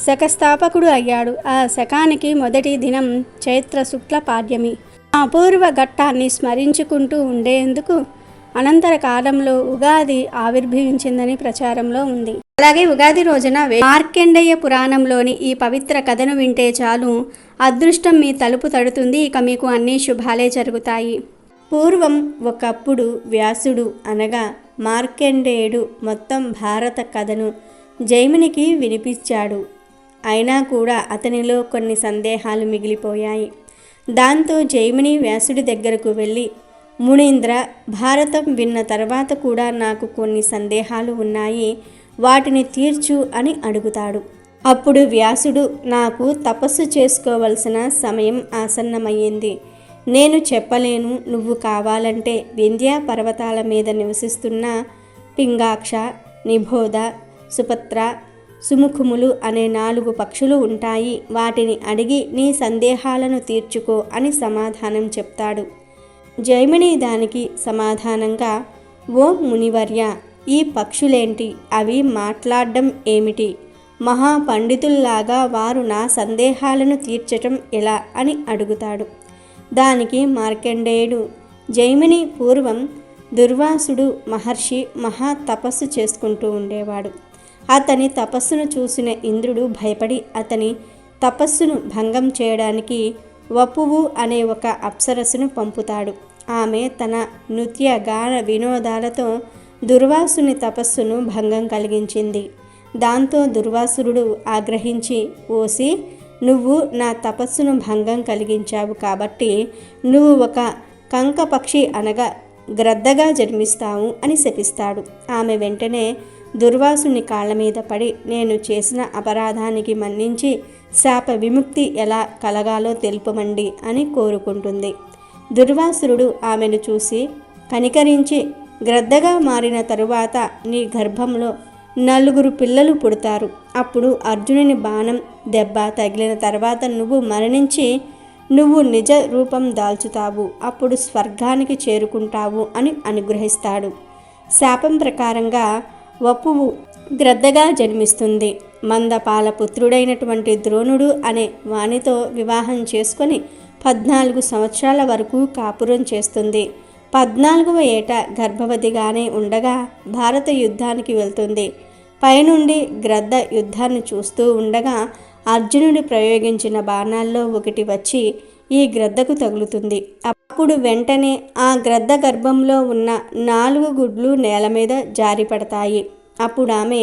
శకస్థాపకుడు అయ్యాడు. ఆ శకానికి మొదటి దినం చైత్ర శుక్ల పాడ్యమి. ఆ అపూర్వ ఘట్టాన్ని స్మరించుకుంటూ ఉండేందుకు అనంతర కాలంలో ఉగాది ఆవిర్భవించిందని ప్రచారంలో ఉంది. అలాగే ఉగాది రోజున మార్కండేయ పురాణంలోని ఈ పవిత్ర కథను వింటే చాలు అదృష్టం మీ తలుపు తడుతుంది. ఇక మీకు అన్ని శుభాలే జరుగుతాయి. పూర్వం ఒకప్పుడు వ్యాసుడు అనగా మార్కండేయుడు మొత్తం భారత కథను జైమినికి వినిపించాడు. అయినా కూడా అతనిలో కొన్ని సందేహాలు మిగిలిపోయాయి. దాంతో జైమిని వ్యాసుడి దగ్గరకు వెళ్ళి, మునీంద్ర, భారతం విన్న తర్వాత కూడా నాకు కొన్ని సందేహాలు ఉన్నాయి, వాటిని తీర్చు అని అడుగుతాడు. అప్పుడు వ్యాసుడు, నాకు తపస్సు చేసుకోవలసిన సమయం ఆసన్నమయ్యింది. నేను చెప్పలేను. నువ్వు కావాలంటే వింధ్యా పర్వతాల మీద నివసిస్తున్న పింగాక్ష, నిబోధ, సుపత్ర, సుముఖములు అనే 4 పక్షులు ఉంటాయి. వాటిని అడిగి నీ సందేహాలను తీర్చుకో అని సమాధానం చెప్తాడు. జైమిని దానికి సమాధానంగా, ఓ మునివర్య, ఈ పక్షులేంటి? అవి మాట్లాడడం ఏమిటి? మహాపండితుల్లాగా వారు నా సందేహాలను తీర్చటం ఎలా అని అడుగుతాడు. దానికి మార్కండేయుడు, జైమిని పూర్వం దుర్వాసుడు మహర్షి మహా తపస్సు చేసుకుంటూ ఉండేవాడు. అతని తపస్సును చూసిన ఇంద్రుడు భయపడి అతని తపస్సును భంగం చేయడానికి వపువు అనే ఒక అప్సరస్సును పంపుతాడు. ఆమె తన నృత్య గాన వినోదాలతో దుర్వాసుని తపస్సును భంగం కలిగించింది. దాంతో దుర్వాసురుడు ఆగ్రహించి, ఓసి, నువ్వు నా తపస్సును భంగం కలిగించావు కాబట్టి నువ్వు ఒక కంకపక్షి అనగా గ్రద్దగా జన్మిస్తావు అని శపిస్తాడు. ఆమె వెంటనే దుర్వాసుని కాళ్ళ మీద పడి, నేను చేసిన అపరాధానికి మన్నించి శాప విముక్తి ఎలా కలగాలో తెలుపమండి అని కోరుకుంటుంది. దుర్వాసురుడు ఆమెను చూసి కనికరించి గ్రద్దగా మారిన తరువాత నీ గర్భంలో 4 పిల్లలు పుడతారు. అప్పుడు అర్జునుని బాణం దెబ్బ తగిలిన తర్వాత నువ్వు మరణించి నువ్వు నిజ రూపం దాల్చుతావు. అప్పుడు స్వర్గానికి చేరుకుంటావు అని అనుగ్రహిస్తాడు. శాపం ప్రకారంగా వపువు గ్రద్దగా జన్మిస్తుంది. మందపాల పుత్రుడైనటువంటి ద్రోణుడు అనే వానితో వివాహం చేసుకొని 14 సంవత్సరాల వరకు కాపురం చేస్తుంది. 14వ ఏట గర్భవతిగానే ఉండగా భారత యుద్ధానికి వెళ్తుంది. పైనుండి గ్రద్ద యుద్ధాన్ని చూస్తూ ఉండగా అర్జునుడు ప్రయోగించిన బాణాల్లో ఒకటి వచ్చి ఈ గ్రద్దకు తగులుతుంది. అప్పుడు వెంటనే ఆ గ్రద్ద గర్భంలో ఉన్న 4 గుడ్లు నేల మీద జారిపడతాయి. అప్పుడు ఆమె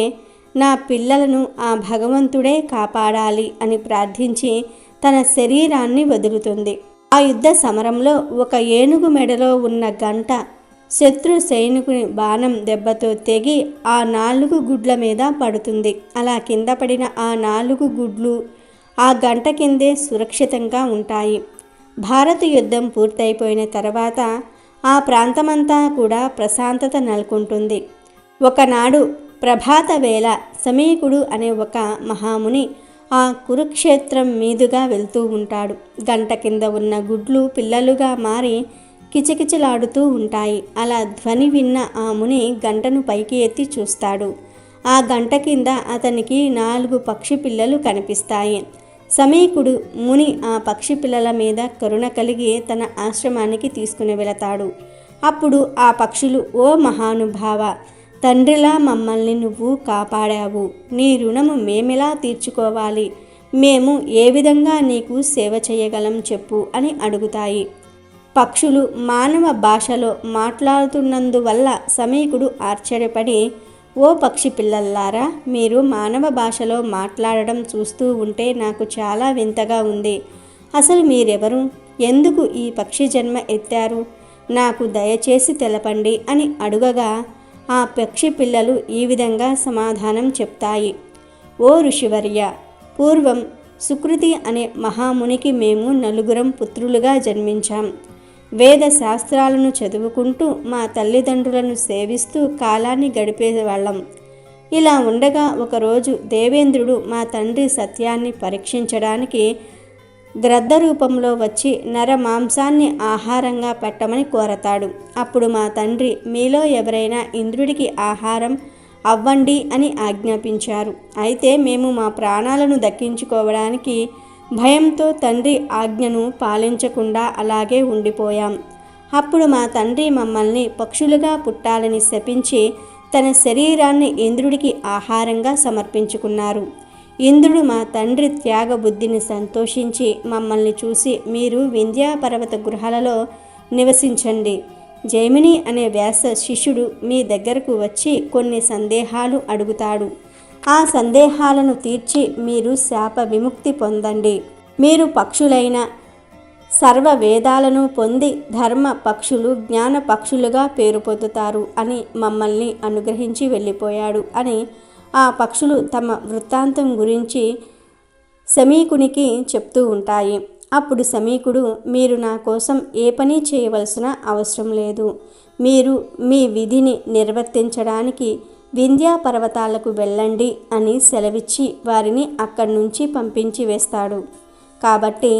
నా పిల్లలను ఆ భగవంతుడే కాపాడాలి అని ప్రార్థించి తన శరీరాన్ని వదులుతుంది. ఆ యుద్ధ సమరంలో ఒక ఏనుగు మెడలో ఉన్న గంట శత్రు సైనికుని బాణం దెబ్బతో తెగి ఆ 4 గుడ్ల మీద పడుతుంది. అలా కింద పడిన ఆ 4 గుడ్లు ఆ గంట కిందే సురక్షితంగా ఉంటాయి. భారత యుద్ధం పూర్తయిపోయిన తర్వాత ఆ ప్రాంతమంతా కూడా ప్రశాంతత నెలకొంటుంది. ఒకనాడు ప్రభాత వేళ సమీకుడు అనే ఒక మహాముని ఆ కురుక్షేత్రం మీదుగా వెళ్తూ ఉంటాడు. గంట కింద ఉన్న గుడ్లు పిల్లలుగా మారి కిచకిచలాడుతూ ఉంటాయి. అలా ధ్వని విన్న ఆ ముని గంటను పైకి ఎత్తి చూస్తాడు. ఆ గంట కింద అతనికి 4 పక్షి పిల్లలు కనిపిస్తాయి. సమీకుడు ముని ఆ పక్షి పిల్లల మీద కరుణ కలిగి తన ఆశ్రమానికి తీసుకుని వెళతాడు. అప్పుడు ఆ పక్షులు, ఓ మహానుభావ, తండ్రిలా మమ్మల్ని నువ్వు కాపాడావు. నీ రుణము మేమెలా తీర్చుకోవాలి? మేము ఏ విధంగా నీకు సేవ చేయగలం చెప్పు అని అడుగుతాయి. పక్షులు మానవ భాషలో మాట్లాడుతున్నందువల్ల సమీకుడు ఆశ్చర్యపడి, ఓ పక్షి పిల్లల్లారా, మీరు మానవ భాషలో మాట్లాడడం చూస్తూ ఉంటే నాకు చాలా వింతగా ఉంది. అసలు మీరెవరు? ఎందుకు ఈ పక్షి జన్మ ఎత్తారు? నాకు దయచేసి తెలపండి అని అడుగగా ఆ పక్షి పిల్లలు ఈ విధంగా సమాధానం చెప్తాయి. ఓ ఋషివర్య, పూర్వం సుకృతి అనే మహామునికి మేము 4 పుత్రులుగా జన్మించాం. వేద శాస్త్రాలను చదువుకుంటూ మా తల్లిదండ్రులను సేవిస్తూ కాలాన్ని గడిపేవాళ్ళం. ఇలా ఉండగా ఒకరోజు దేవేంద్రుడు మా తండ్రి సత్యాన్ని పరీక్షించడానికి గ్రద్ద రూపంలో వచ్చి నర మాంసాన్ని ఆహారంగా పెట్టమని కోరతాడు. అప్పుడు మా తండ్రి, మీలో ఎవరైనా ఇంద్రుడికి ఆహారం అవ్వండి అని ఆజ్ఞాపించారు. అయితే మేము మా ప్రాణాలను దక్కించుకోవడానికి భయంతో తండ్రి ఆజ్ఞను పాలించకుండా అలాగే ఉండిపోయాం. అప్పుడు మా తండ్రి మమ్మల్ని పక్షులుగా పుట్టాలని శపించి తన శరీరాన్ని ఇంద్రుడికి ఆహారంగా సమర్పించుకున్నారు. ఇంద్రుడు మా తండ్రి త్యాగబుద్ధిని సంతోషించి మమ్మల్ని చూసి, మీరు వింధ్యా పర్వత గృహాలలో నివసించండి. జైమిని అనే వ్యాస శిష్యుడు మీ దగ్గరకు వచ్చి కొన్ని సందేహాలు అడుగుతాడు. ఆ సందేహాలను తీర్చి మీరు శాప విముక్తి పొందండి. మీరు పక్షులైన సర్వ వేదాలను పొంది ధర్మ పక్షులు, జ్ఞాన పక్షులుగా పేరు పొందుతారు అని మమ్మల్ని అనుగ్రహించి వెళ్ళిపోయాడు అని ఆ పక్షులు తమ వృత్తాంతం గురించి సమీకునికి చెప్తూ ఉంటాయి. అప్పుడు సమీకుడు, మీరు నా కోసం ఏ పని చేయవలసిన అవసరం లేదు. మీరు మీ విధిని నిర్వర్తించడానికి వింధ్యా పర్వతాలకు వెళ్ళండి అని సెలవిచ్చి వారిని అక్కడి నుంచి పంపించి వేస్తాడు. కాబట్టి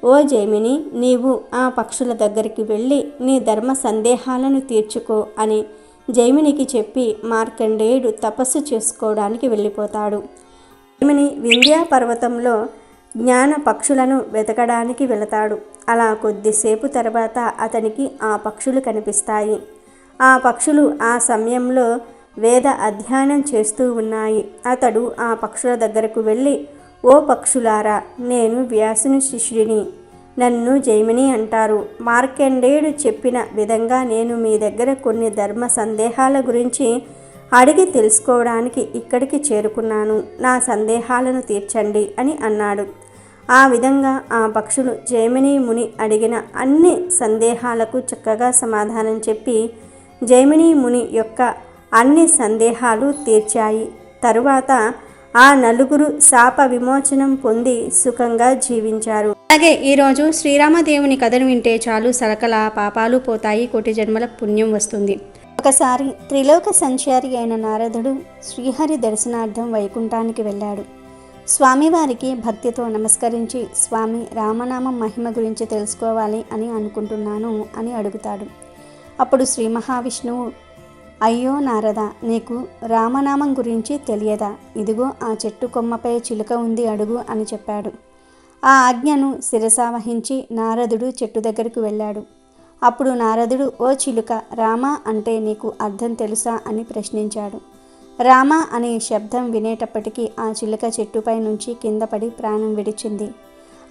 ఓ జైమిని, నీవు ఆ పక్షుల దగ్గరికి వెళ్ళి నీ ధర్మ సందేహాలను తీర్చుకో అని జైమినికి చెప్పి మార్కండేయుడు తపస్సు చేసుకోవడానికి వెళ్ళిపోతాడు. జైమిని వింధ్యా పర్వతంలో జ్ఞాన పక్షులను వెతకడానికి వెళతాడు. అలా కొద్దిసేపు తర్వాత అతనికి ఆ పక్షులు కనిపిస్తాయి. ఆ పక్షులు ఆ సమయంలో వేద అధ్యయనం చేస్తూ ఉన్నాయి. అతడు ఆ పక్షుల దగ్గరకు వెళ్ళి, ఓ పక్షులారా, నేను వ్యాసుని శిష్యుడిని. నన్ను జైమిని అంటారు. మార్కండేయుడు చెప్పిన విధంగా నేను మీ దగ్గర కొన్ని ధర్మ సందేహాల గురించి అడిగి తెలుసుకోవడానికి ఇక్కడికి చేరుకున్నాను. నా సందేహాలను తీర్చండి అని అన్నాడు. ఆ విధంగా ఆ పక్షులు జైమిని ముని అడిగిన అన్ని సందేహాలకు చక్కగా సమాధానం చెప్పి జైమిని ముని యొక్క అన్ని సందేహాలు తీర్చాయి. తరువాత ఆ నలుగురు శాప విమోచనం పొంది సుఖంగా జీవించారు. అలాగే ఈరోజు శ్రీరామదేవుని కథను వింటే చాలు సకల పాపాలు పోతాయి, కోటి జన్మల పుణ్యం వస్తుంది. ఒకసారి త్రిలోక సంచారి అయిన నారదుడు శ్రీహరి దర్శనార్థం వైకుంఠానికి వెళ్ళాడు. స్వామివారికి భక్తితో నమస్కరించి, స్వామి, రామనామం మహిమ గురించి తెలుసుకోవాలి అని అనుకుంటున్నాను అని అడుగుతాడు. అప్పుడు శ్రీ మహావిష్ణువు, అయ్యో నారద, నీకు రామనామం గురించి తెలియదా? ఇదిగో ఆ చెట్టు కొమ్మపై చిలుక ఉంది, అడుగు అని చెప్పాడు. ఆ ఆజ్ఞను శిరసావహించి నారదుడు చెట్టు దగ్గరకు వెళ్ళాడు. అప్పుడు నారదుడు, ఓ చిలుక, రామ అంటే నీకు అర్థం తెలుసా అని ప్రశ్నించాడు. రామ అనే శబ్దం వినేటప్పటికీ ఆ చిలుక చెట్టుపై నుంచి కింద పడి ప్రాణం విడిచింది.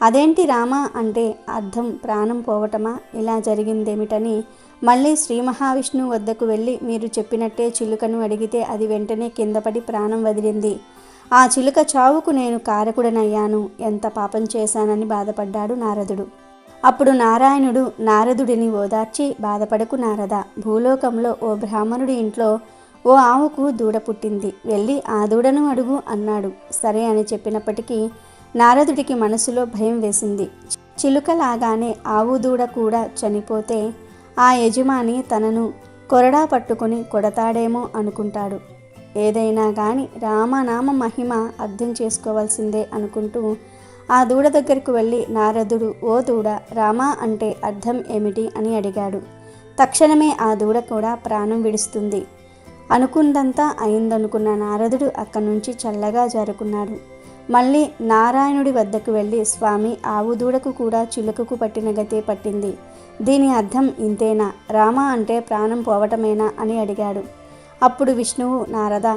అదేంటి రామ అంటే అర్థం ప్రాణం పోవటమా? ఇలా జరిగిందేమిటని మళ్ళీ శ్రీ మహావిష్ణువు వద్దకు వెళ్ళి, మీరు చెప్పినట్టే చిలుకను అడిగితే అది వెంటనే కింద పడి ప్రాణం వదిలింది. ఆ చిలుక చావుకు నేను కారకుడనయ్యాను, ఎంత పాపం చేశానని బాధపడ్డాడు నారదుడు. అప్పుడు నారాయణుడు నారదుడిని ఓదార్చి, బాధపడకు నారద, భూలోకంలో ఓ బ్రాహ్మణుడి ఇంట్లో ఓ ఆవుకు దూడ పుట్టింది, వెళ్ళి ఆ దూడను అడుగు అన్నాడు. సరే అని చెప్పినప్పటికీ నారదుడికి మనసులో భయం వేసింది. చిలుకలాగానే ఆవు దూడ కూడా చనిపోతే ఆ యజమాని తనను కొరడా పట్టుకొని కొడతాడేమో అనుకుంటాడు. ఏదైనా కానీ రామనామ మహిమ అర్థం చేసుకోవాల్సిందే అనుకుంటూ ఆ దూడ దగ్గరకు వెళ్ళి నారదుడు, ఓ దూడ, రామ అంటే అర్థం ఏమిటి అని అడిగాడు. తక్షణమే ఆ దూడ కూడా ప్రాణం విడుస్తుంది. అనుకుందంతా అయిందనుకున్న నారదుడు అక్కడి నుంచి చల్లగా జారుకున్నాడు. మళ్ళీ నారాయణుడి వద్దకు వెళ్ళి, స్వామి, ఆవు దూడకు కూడా చిలుకకు పట్టిన గతే పట్టింది, దీని అర్థం ఇంతేనా? రామ అంటే ప్రాణం పోవటమేనా అని అడిగాడు. అప్పుడు విష్ణువు, నారద,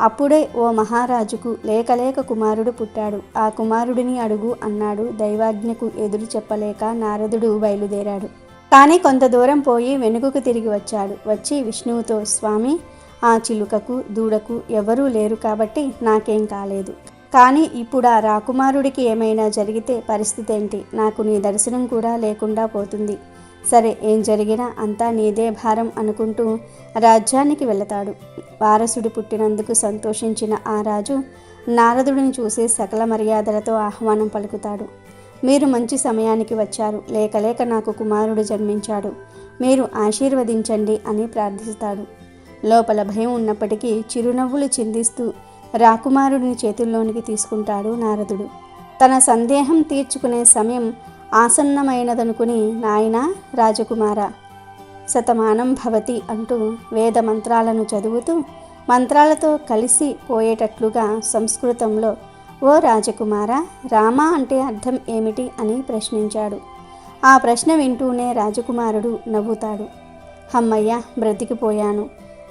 అప్పుడే ఓ మహారాజుకు లేక కుమారుడు పుట్టాడు, ఆ కుమారుడిని అడుగు అన్నాడు. దైవాజ్ఞకు ఎదురు చెప్పలేక నారదుడు బయలుదేరాడు. కానీ కొంత దూరం పోయి వెనుకకు తిరిగి వచ్చాడు. వచ్చి విష్ణువుతో, స్వామి, ఆ చిలుకకు దూడకు ఎవరూ లేరు కాబట్టి నాకేం కాలేదు. కానీ ఇప్పుడు ఆ రాకుమారుడికి ఏమైనా జరిగితే పరిస్థితి ఏంటి? నాకు నీ దర్శనం కూడా లేకుండా పోతుంది. సరే, ఏం జరిగినా అంతా నీదే భారం అనుకుంటూ రాజ్యానికి వెళతాడు. వారసుడు పుట్టినందుకు సంతోషించిన ఆ రాజు నారదుడిని చూసి సకల మర్యాదలతో ఆహ్వానం పలుకుతాడు. మీరు మంచి సమయానికి వచ్చారు, లేక నాకు కుమారుడు జన్మించాడు, మీరు ఆశీర్వదించండి అని ప్రార్థిస్తాడు. లోపల భయం ఉన్నప్పటికీ చిరునవ్వులు చిందిస్తూ రాకుమారుడిని చేతుల్లోనికి తీసుకుంటాడు నారదుడు. తన సందేహం తీర్చుకునే సమయం ఆసన్నమైనదనుకుని, నాయనా రాజకుమార, శతమానం భవతి అంటూ వేద మంత్రాలను చదువుతూ మంత్రాలతో కలిసి పోయేటట్లుగా సంస్కృతంలో, ఓ రాజకుమార, రామ అంటే అర్థం ఏమిటి అని ప్రశ్నించాడు. ఆ ప్రశ్న వింటూనే రాజకుమారుడు నవ్వుతాడు. హమ్మయ్య, బ్రతికిపోయాను,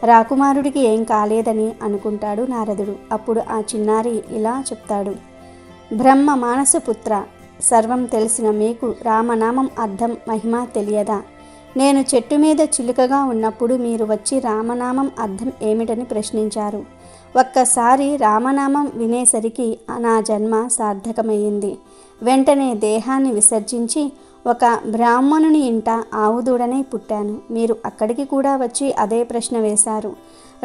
రాకుమారుడికి ఏం కాలేదని అనుకుంటాడు నారదుడు. అప్పుడు ఆ చిన్నారి ఇలా చెప్తాడు. బ్రహ్మ మానసపుత్ర, సర్వం తెలిసిన మీకు రామనామం అర్థం మహిమ తెలియదా? నేను చెట్టు మీద చిలుకగా ఉన్నప్పుడు మీరు వచ్చి రామనామం అర్థం ఏమిటని ప్రశ్నించారు. ఒక్కసారి రామనామం వినేసరికి నా జన్మ సార్థకమయ్యింది. వెంటనే దేహాన్ని విసర్జించి ఒక బ్రాహ్మణుని ఇంట ఆవుదూడనే పుట్టాను. మీరు అక్కడికి కూడా వచ్చి అదే ప్రశ్న వేశారు.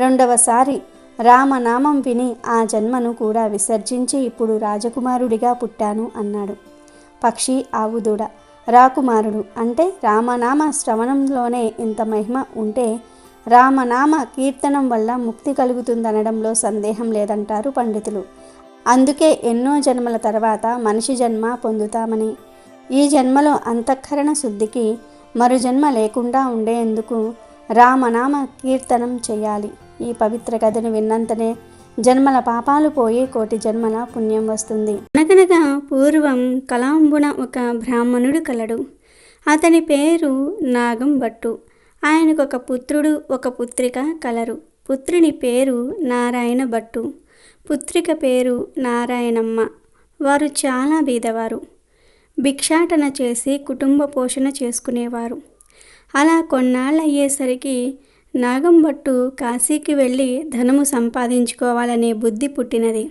రెండవసారి రామనామం విని ఆ జన్మను కూడా విసర్జించి ఇప్పుడు రాజకుమారుడిగా పుట్టాను అన్నాడు. పక్షి, ఆవుదూడ, రాకుమారుడు అంటే రామనామ శ్రవణంలోనే ఇంత మహిమ ఉంటే రామనామ కీర్తనం వల్ల ముక్తి కలుగుతుందనడంలో సందేహం లేదంటారు పండితులు. అందుకే ఎన్నో జన్మల తర్వాత మనిషి జన్మ పొందుతామని, ఈ జన్మలో అంతఃకరణ శుద్ధికి మరు జన్మ లేకుండా ఉండేందుకు రామనామ కీర్తనం చేయాలి. ఈ పవిత్ర కథను విన్నంతనే జన్మల పాపాలు పోయి కోటి జన్మల పుణ్యం వస్తుంది. అనగనగా పూర్వం కలాంబున ఒక బ్రాహ్మణుడు కలడు. అతని పేరు నాగం భట్టు. ఆయనకు ఒక పుత్రుడు, ఒక పుత్రిక కలరు. పుత్రుని పేరు నారాయణ భట్టు, పుత్రిక పేరు నారాయణమ్మ. వారు చాలా బీదవారు. భిక్షాటన చేసి కుటుంబ పోషణ చేసుకునేవారు. అలా కొన్నాళ్ళు అయ్యేసరికి నాగంభట్టు కాశీకి వెళ్ళి ధనము సంపాదించుకోవాలనే బుద్ధి పుట్టినది.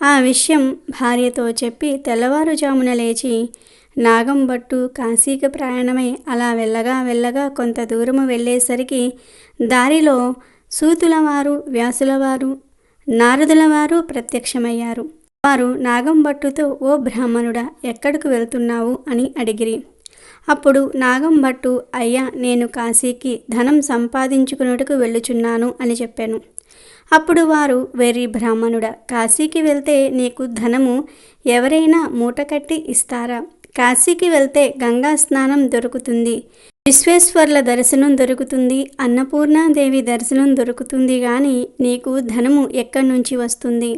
ఆ విషయం భార్యతో చెప్పి తెల్లవారుజామున లేచి నాగంభట్టు కాశీకి ప్రయాణమై అలా వెళ్ళగా కొంత దూరము వెళ్ళేసరికి దారిలో సూతులవారు, వ్యాసులవారు, నారదుల వారు ప్రత్యక్షమయ్యారు. వారు నాగంభట్టుతో, ఓ బ్రాహ్మణుడా, ఎక్కడికి వెళ్తున్నావు అని అడిగిరి. అప్పుడు నాగంభట్టు, అయ్యా, నేను కాశీకి ధనం సంపాదించుకున్నట్టుకు వెళ్ళుచున్నాను అని చెప్పాను. అప్పుడు వారు, వెర్రి బ్రాహ్మణుడా, కాశీకి వెళ్తే నీకు ధనము ఎవరైనా మూటకట్టి ఇస్తారా? కాశీకి వెళ్తే గంగా స్నానం దొరుకుతుంది, విశ్వేశ్వర్ల దర్శనం దొరుకుతుంది, అన్నపూర్ణాదేవి దర్శనం దొరుకుతుంది, కానీ నీకు ధనము ఎక్కడి నుంచి వస్తుంది?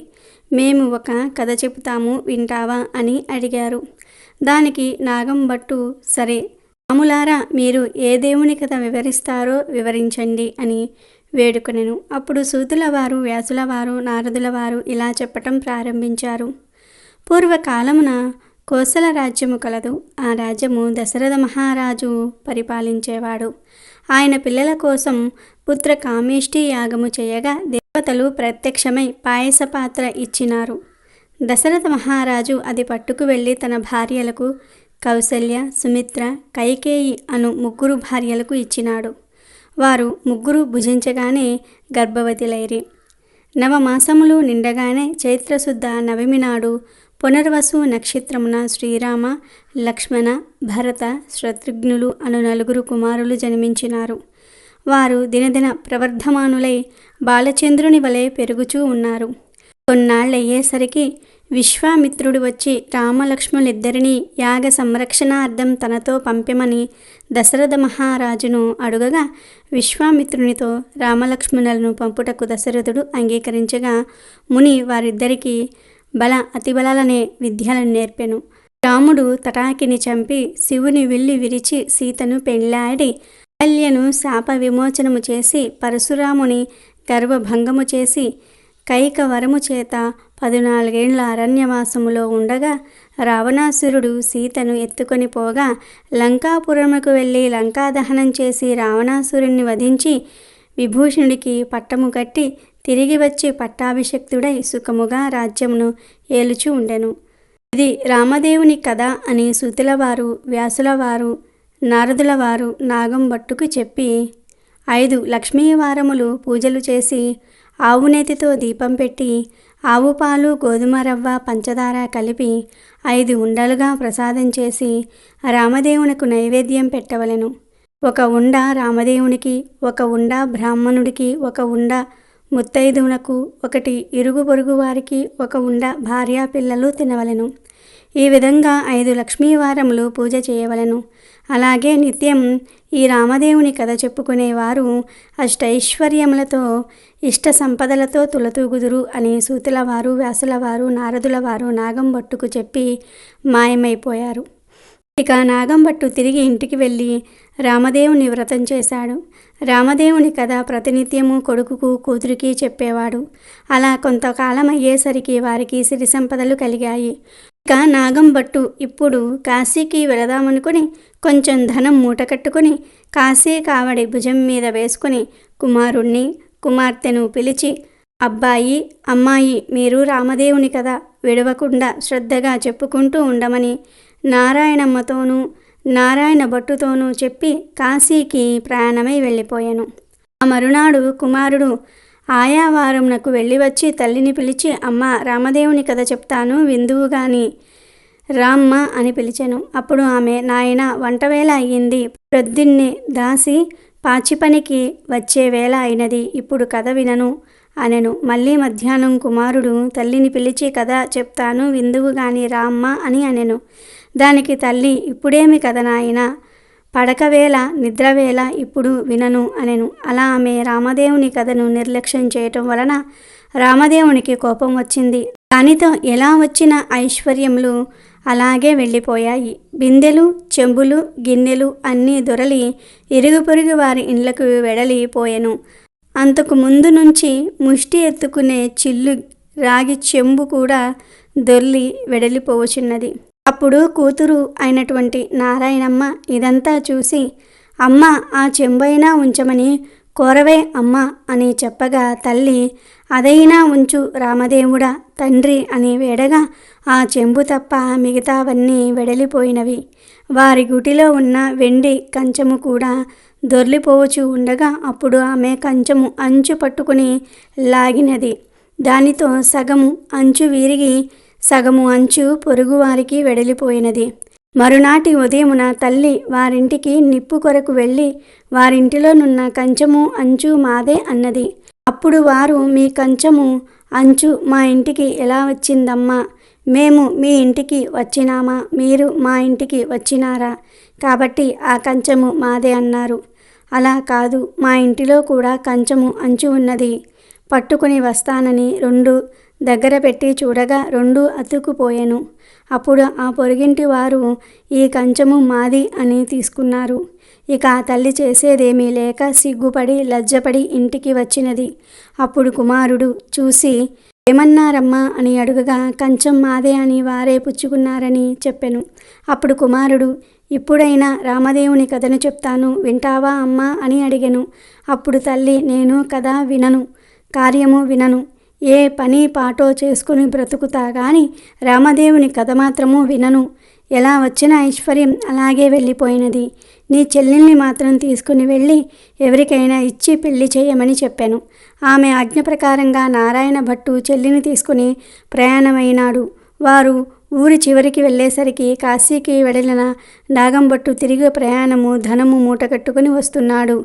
మేము ఒక కథ చెబుతాము, వింటావా అని అడిగారు. దానికి నాగంభట్టు, సరే రాములారా, మీరు ఏ దేవుని కథ వివరిస్తారో వివరించండి అని వేడుకొనెను. అప్పుడు సూతుల వారు, వ్యాసుల వారు, నారదుల వారు ఇలా చెప్పటం ప్రారంభించారు. పూర్వకాలమున కోసల రాజ్యము కలదు. ఆ రాజ్యము దశరథ మహారాజు పరిపాలించేవాడు. ఆయన పిల్లల కోసం పుత్ర కామేష్టి యాగము చేయగా దేవతలు ప్రత్యక్షమై పాయస పాత్ర ఇచ్చినారు. దశరథ మహారాజు అది పట్టుకు వెళ్ళి తన భార్యలకు కౌసల్య, సుమిత్ర, కైకేయి అను 3 భార్యలకు ఇచ్చినాడు. వారు 3 భుజించగానే గర్భవతులైరి. నవమాసములు నిండగానే చైత్రశుద్ధ నవమి నాడు పునర్వసు నక్షత్రమున శ్రీరామ, లక్ష్మణ, భరత, శత్రుఘ్నులు అను 4 కుమారులు జన్మించినారు. వారు దినదిన ప్రవర్ధమానులై బాలచంద్రుని వలె పెరుగుచూ ఉన్నారు. కొన్నాళ్ళయ్యేసరికి విశ్వామిత్రుడు వచ్చి రామలక్ష్మణులిద్దరినీ యాగ సంరక్షణార్థం తనతో పంపెమని దశరథ మహారాజును అడుగగా, విశ్వామిత్రునితో రామలక్ష్మణులను పంపుటకు దశరథుడు అంగీకరించగా ముని వారిద్దరికీ బల అతిబలాలనే విద్యలను నేర్పెను. రాముడు తటాకిని చంపి శివుని విల్లి విరిచి సీతను పెళ్లాడి అహల్యను శాప విమోచనము చేసి పరశురాముని గర్వభంగము చేసి కైకవరము చేత 14 ఏళ్ల అరణ్యవాసములో ఉండగా రావణాసురుడు సీతను ఎత్తుకొని పోగా లంకాపురముకు వెళ్ళి లంకాదహనం చేసి రావణాసురుణ్ణి వధించి విభూషణుడికి పట్టము కట్టి తిరిగి వచ్చి పట్టాభిషిక్తుడై సుఖముగా రాజ్యమును ఏలుచూ ఉండెను. ఇది రామదేవుని కథ అని సూతుల వారు, వ్యాసుల వారు, నారదుల వారు నాగంభట్టుకు చెప్పి 5 లక్ష్మీవారములు పూజలు చేసి ఆవునేతితో దీపం పెట్టి ఆవు పాలు, గోధుమ రవ్వ, పంచదార కలిపి 5 ఉండలుగా ప్రసాదం చేసి రామదేవునకు నైవేద్యం పెట్టవలెను. 1 ఉండ రామదేవునికి, 1 ఉండ బ్రాహ్మణుడికి, 1 ఉండ ముత్తైదువులకు, 1 ఇరుగు పొరుగు వారికి, 1 ఉండ భార్యా పిల్లలు తినవలెను. ఈ విధంగా 5 లక్ష్మీవారములు పూజ చేయవలెను. అలాగే నిత్యం ఈ రామదేవుని కథ చెప్పుకునేవారు అష్టైశ్వర్యములతో, ఇష్ట సంపదలతో తులతూగుదురు అని సూతుల వారు, వ్యాసుల వారు, నారదుల వారు నాగంభట్టుకు చెప్పి మాయమైపోయారు. ఇక నాగంభట్టు తిరిగి ఇంటికి వెళ్ళి రామదేవుని వ్రతం చేశాడు. రామదేవుని కథ ప్రతినిత్యము కొడుకుకు, కూతురికి చెప్పేవాడు. అలా కొంతకాలం అయ్యేసరికి వారికి సిరి సంపదలు కలిగాయి. ఇక నాగంభట్టు ఇప్పుడు కాశీకి వెళదామనుకుని కొంచెం ధనం మూటకట్టుకుని కాశీ కావడి భుజం మీద వేసుకుని కుమారుణ్ణి, కుమార్తెను పిలిచి, అబ్బాయి, అమ్మాయి, మీరు రామదేవుని కథ విడవకుండా శ్రద్ధగా చెప్పుకుంటూ ఉండమని నారాయణమ్మతోనూ నారాయణ భట్టుతోనూ చెప్పి కాశీకి ప్రయాణమై వెళ్ళిపోయాను. ఆ మరునాడు కుమారుడు ఆయా వారంనకు వెళ్ళి వచ్చి తల్లిని పిలిచి, అమ్మ, రామదేవుని కథ చెప్తాను, విందువు గాని రామ్మ అని పిలిచాను. అప్పుడు ఆమె, నాయన, వంటవేళ అయ్యింది, ప్రొద్దున్నే దాసి పాచిపనికి వచ్చే వేళ అయినది, ఇప్పుడు కథ వినను అనెను. మళ్ళీ మధ్యాహ్నం కుమారుడు తల్లిని పిలిచి, కథ చెప్తాను, విందువు గాని రామ్మ అని అనెను. దానికి తల్లి, ఇప్పుడేమి కథ నాయనా, పడకవేళ, నిద్రవేళ, ఇప్పుడు వినను అనెను. అలా ఆమె రామదేవుని కథను నిర్లక్ష్యం చేయటం వలన రామదేవునికి కోపం వచ్చింది. దానితో ఎలా వచ్చిన ఐశ్వర్యములు అలాగే వెళ్ళిపోయాయి. బిందెలు, చెంబులు, గిన్నెలు అన్నీ దొరలి ఇరుగు పొరుగు వారి ఇండ్లకు వెడలిపోయెను. అంతకు ముందు నుంచి ముష్టి ఎత్తుకునే చిల్లు రాగి చెంబు కూడా దొర్లి వెడలిపోవచున్నది. అప్పుడు కూతురు అయినటువంటి నారాయణమ్మ ఇదంతా చూసి, అమ్మ, ఆ చెంబైనా ఉంచమని కోరవే అమ్మ అని చెప్పగా తల్లి, అదైనా ఉంచు రామదేవుడా తండ్రి అని వేడగా ఆ చెంబు తప్ప మిగతావన్నీ వెడలిపోయినవి. వారి గుటిలో ఉన్న వెండి కంచము కూడా దొర్లిపోవచ్చు ఉండగా అప్పుడు ఆమె కంచము అంచు పట్టుకుని లాగినది. దానితో సగము అంచు విరిగి సగము అంచు పొరుగువారికి వెడలిపోయినది. మరునాటి ఉదయమున తల్లి వారింటికి నిప్పు కొరకు వెళ్ళి వారింటిలోనున్న కంచము అంచు మాదే అన్నది. అప్పుడు వారు, మీ కంచము అంచు మా ఇంటికి ఎలా వచ్చిందమ్మా? మేము మీ ఇంటికి వచ్చినామా? మీరు మా ఇంటికి వచ్చినారా? కాబట్టి ఆ కంచము మాదే అన్నారు. అలా కాదు, మా ఇంటిలో కూడా కంచము అంచు ఉన్నది. పట్టుకుని వస్తానని 2 దగ్గర పెట్టి చూడగా 2 అతుక్కుపోయెను. అప్పుడు ఆ పొరుగింటి వారు ఈ కంచము మాది అని తీసుకున్నారు. ఇక ఆ తల్లి చేసేదేమీ లేక సిగ్గుపడి లజ్జపడి ఇంటికి వచ్చినది. అప్పుడు కుమారుడు చూసి, ఏమన్నారమ్మా అని అడుగగా, కంచం మాదే అని వారే పుచ్చుకున్నారని చెప్పెను. అప్పుడు కుమారుడు, ఇప్పుడైనా రామదేవుని కథను చెప్తాను, వింటావా అమ్మా అని అడిగెను. అప్పుడు తల్లి, నేను కథ వినను, కార్యము వినను, ఏ పని పాటో చేసుకుని బ్రతుకుతా గాని రామదేవుని కథ మాత్రము వినను. ఎలా వచ్చిన ఐశ్వర్యం అలాగే వెళ్ళిపోయినది. నీ చెల్లెల్ని మాత్రం తీసుకుని వెళ్ళి ఎవరికైనా ఇచ్చి పెళ్లి చేయమని చెప్పాను. ఆమె ఆజ్ఞ ప్రకారంగా నారాయణ భట్టు చెల్లిని తీసుకుని ప్రయాణమైనాడు. వారు ఊరి చివరికి వెళ్ళేసరికి కాశీకి వెడలిన నాగంభట్టు తిరిగి ప్రయాణము ధనము మూటగట్టుకుని వస్తున్నాడు.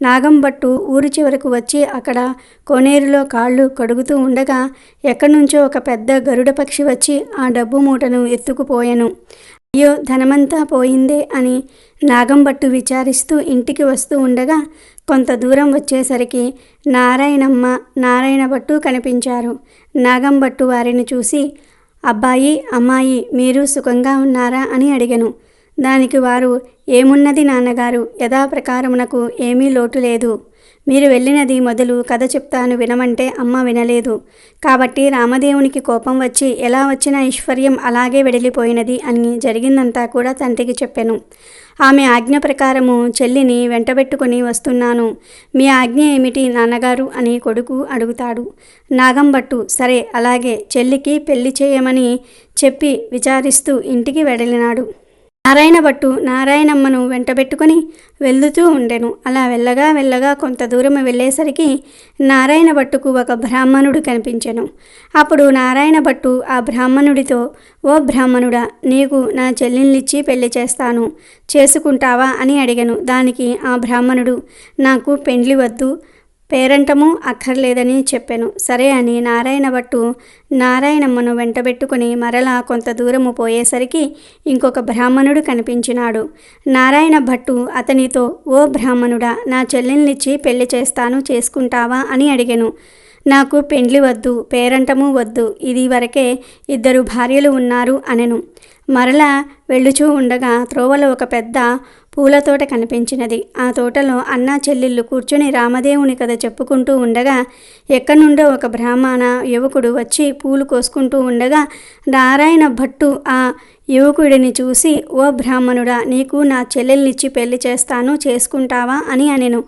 నాగంభట్టు ఊరి చివరకు వచ్చి అక్కడ కోనేరులో కాళ్ళు కడుగుతూ ఉండగా ఎక్కడి నుంచో ఒక పెద్ద గరుడ పక్షి వచ్చి ఆ డబ్బు మూటను ఎత్తుకుపోయెను. అయ్యో, ధనమంతా పోయిందే అని నాగంభట్టు విచారిస్తూ ఇంటికి వస్తూ ఉండగా కొంత దూరం వచ్చేసరికి నారాయణమ్మ, నారాయణ భట్టు కనిపించారు. నాగంభట్టు వారిని చూసి, అబ్బాయి, అమ్మాయి, మీరు సుఖంగా ఉన్నారా అని అడిగెను. దానికి వారు, ఏమున్నది నాన్నగారు, యథాప్రకారమునకు ఏమీ లోటు లేదు. మీరు వెళ్ళినది మొదలు కథ చెప్తాను వినమంటే అమ్మ వినలేదు. కాబట్టి రామదేవునికి కోపం వచ్చి ఎలా వచ్చిన ఐశ్వర్యం అలాగే వెడలిపోయినది అని జరిగిందంతా కూడా తండ్రికి చెప్పెను. ఆమె ఆజ్ఞ ప్రకారము చెల్లిని వెంటబెట్టుకుని వస్తున్నాను. మీ ఆజ్ఞ ఏమిటి నాన్నగారు అని కొడుకు అడుగుతాడు. నాగంభట్టు, సరే అలాగే, చెల్లికి పెళ్లి చేయమని చెప్పి విచారిస్తూ ఇంటికి వెడలినాడు. నారాయణ భట్టు నారాయణమ్మను వెంటబెట్టుకుని వెళ్తూ ఉండెను. అలా వెళ్ళగా కొంత దూరం వెళ్ళేసరికి నారాయణ భట్టుకు ఒక బ్రాహ్మణుడు కనిపించెను. అప్పుడు నారాయణ భట్టు ఆ బ్రాహ్మణుడితో, ఓ బ్రాహ్మణుడా, నీకు నా చెల్లెల్నిచ్చి పెళ్లి చేస్తాను, చేసుకుంటావా అని అడిగెను. దానికి ఆ బ్రాహ్మణుడు, నాకు పెండ్లి వద్దు, పేరంటము అక్కర్లేదని చెప్పెను. సరే అని నారాయణ భట్టు నారాయణమ్మను వెంటబెట్టుకుని మరలా కొంత దూరము పోయేసరికి ఇంకొక బ్రాహ్మణుడు కనిపించినాడు. నారాయణ భట్టు అతనితో, ఓ బ్రాహ్మణుడా, నా చెల్లెల్నిచ్చి పెళ్లి చేస్తాను, చేసుకుంటావా అని అడిగెను. నాకు పెండ్లి వద్దు, పేరంటము వద్దు, ఇది వరకే 2 భార్యలు ఉన్నారు అనెను. మరలా వెళ్ళుచూ ఉండగా త్రోవలో ఒక పెద్ద పూల తోట కనిపించినది. ఆ తోటలో అన్నా చెల్లెళ్ళు కూర్చుని రామదేవుని కథ చెప్పుకుంటూ ఉండగా ఎక్కడి నుండో ఒక బ్రాహ్మణ యువకుడు వచ్చి పూలు కోసుకుంటూ ఉండగా నారాయణ భట్టు ఆ యువకుడిని చూసి, ఓ బ్రాహ్మణుడా, నీకు నా చెల్లెల్నిచ్చి పెళ్లి చేస్తాను, చేసుకుంటావా అని అనెను.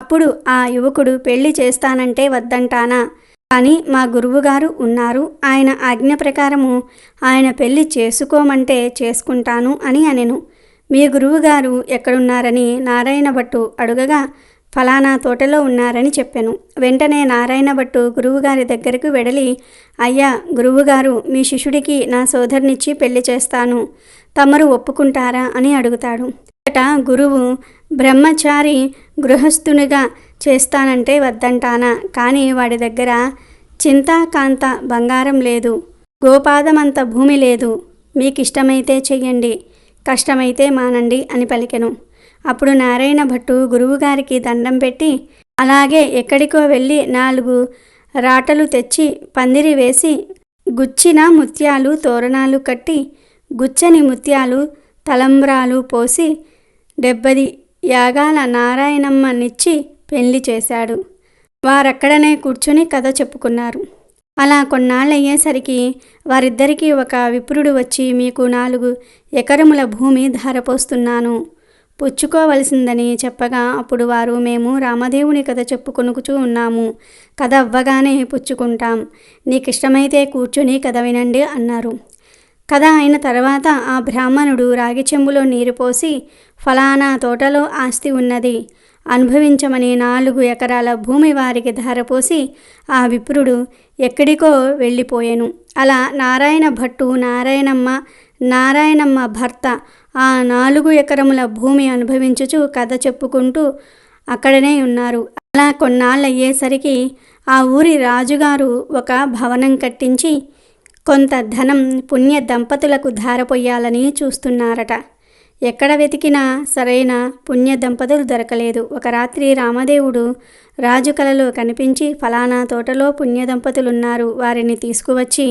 అప్పుడు ఆ యువకుడు, పెళ్లి చేస్తానంటే వద్దంటానా? కానీ మా గురువుగారు ఉన్నారు, ఆయన ఆజ్ఞ ప్రకారము ఆయన పెళ్లి చేసుకోమంటే చేసుకుంటాను అని అనెను. మీ గురువుగారు ఎక్కడున్నారని నారాయణ భట్టు అడుగగా ఫలానా తోటలో ఉన్నారని చెప్పెను. వెంటనే నారాయణ భట్టు గురువుగారి దగ్గరకు వెడలి, అయ్యా గురువుగారు, మీ శిష్యుడికి నా సోదరునిచ్చి పెళ్లి చేస్తాను, తమరు ఒప్పుకుంటారా అని అడుగుతాడు. గురువు, బ్రహ్మచారి గృహస్థునిగా చేస్తానంటే వద్దంటానా? కానీ వాడి దగ్గర చింతాకాంత బంగారం లేదు, గోపాదమంత భూమి లేదు, మీకిష్టమైతే చెయ్యండి, కష్టమైతే మానండి అని పలికెను. అప్పుడు నారాయణ భట్టు గురువుగారికి దండం పెట్టి, అలాగే ఎక్కడికో వెళ్ళి 4 రాటలు తెచ్చి పందిరి వేసి గుచ్చిన ముత్యాలు తోరణాలు కట్టి గుచ్చని ముత్యాలు తలంబ్రాలు పోసి 70 యాగాల నారాయణమ్మనిచ్చి పెళ్లి చేశాడు. వారక్కడనే కూర్చుని కథ చెప్పుకున్నారు. అలా కొన్నాళ్ళయ్యేసరికి వారిద్దరికీ ఒక విప్రుడు వచ్చి, మీకు 4 ఎకరముల భూమి ధారపోస్తున్నాను, పుచ్చుకోవలసిందని చెప్పగా అప్పుడు వారు, మేము రామదేవుని కథ చెప్పుకొనుకుచూ ఉన్నాము, కథ అవ్వగానే పుచ్చుకుంటాం, నీకిష్టమైతే కూర్చుని కథ వినండి అన్నారు. కథ అయిన తర్వాత ఆ బ్రాహ్మణుడు రాగి చెంబులో నీరు పోసి, ఫలానా తోటలో ఆస్తి ఉన్నది, అనుభవించమని 4 ఎకరాల భూమి వారికి ధారపోసి ఆ విప్రుడు ఎక్కడికో వెళ్ళిపోయెను. అలా నారాయణ భట్టు, నారాయణమ్మ భర్త ఆ 4 ఎకరముల భూమి అనుభవించుచు కథ చెప్పుకుంటూ అక్కడనే ఉన్నారు. అలా కొన్నాళ్ళయ్యేసరికి ఆ ఊరి రాజుగారు ఒక భవనం కట్టించి కొంత ధనం పుణ్య దంపతులకు ధారపోయాలని చూస్తున్నారట. ఎక్కడ వెతికినా సరైన పుణ్య దంపతులు దొరకలేదు. ఒక రాత్రి రామదేవుడు రాజు కలలో కనిపించి, ఫలానా తోటలో పుణ్య దంపతులున్నారు, వారిని తీసుకువచ్చి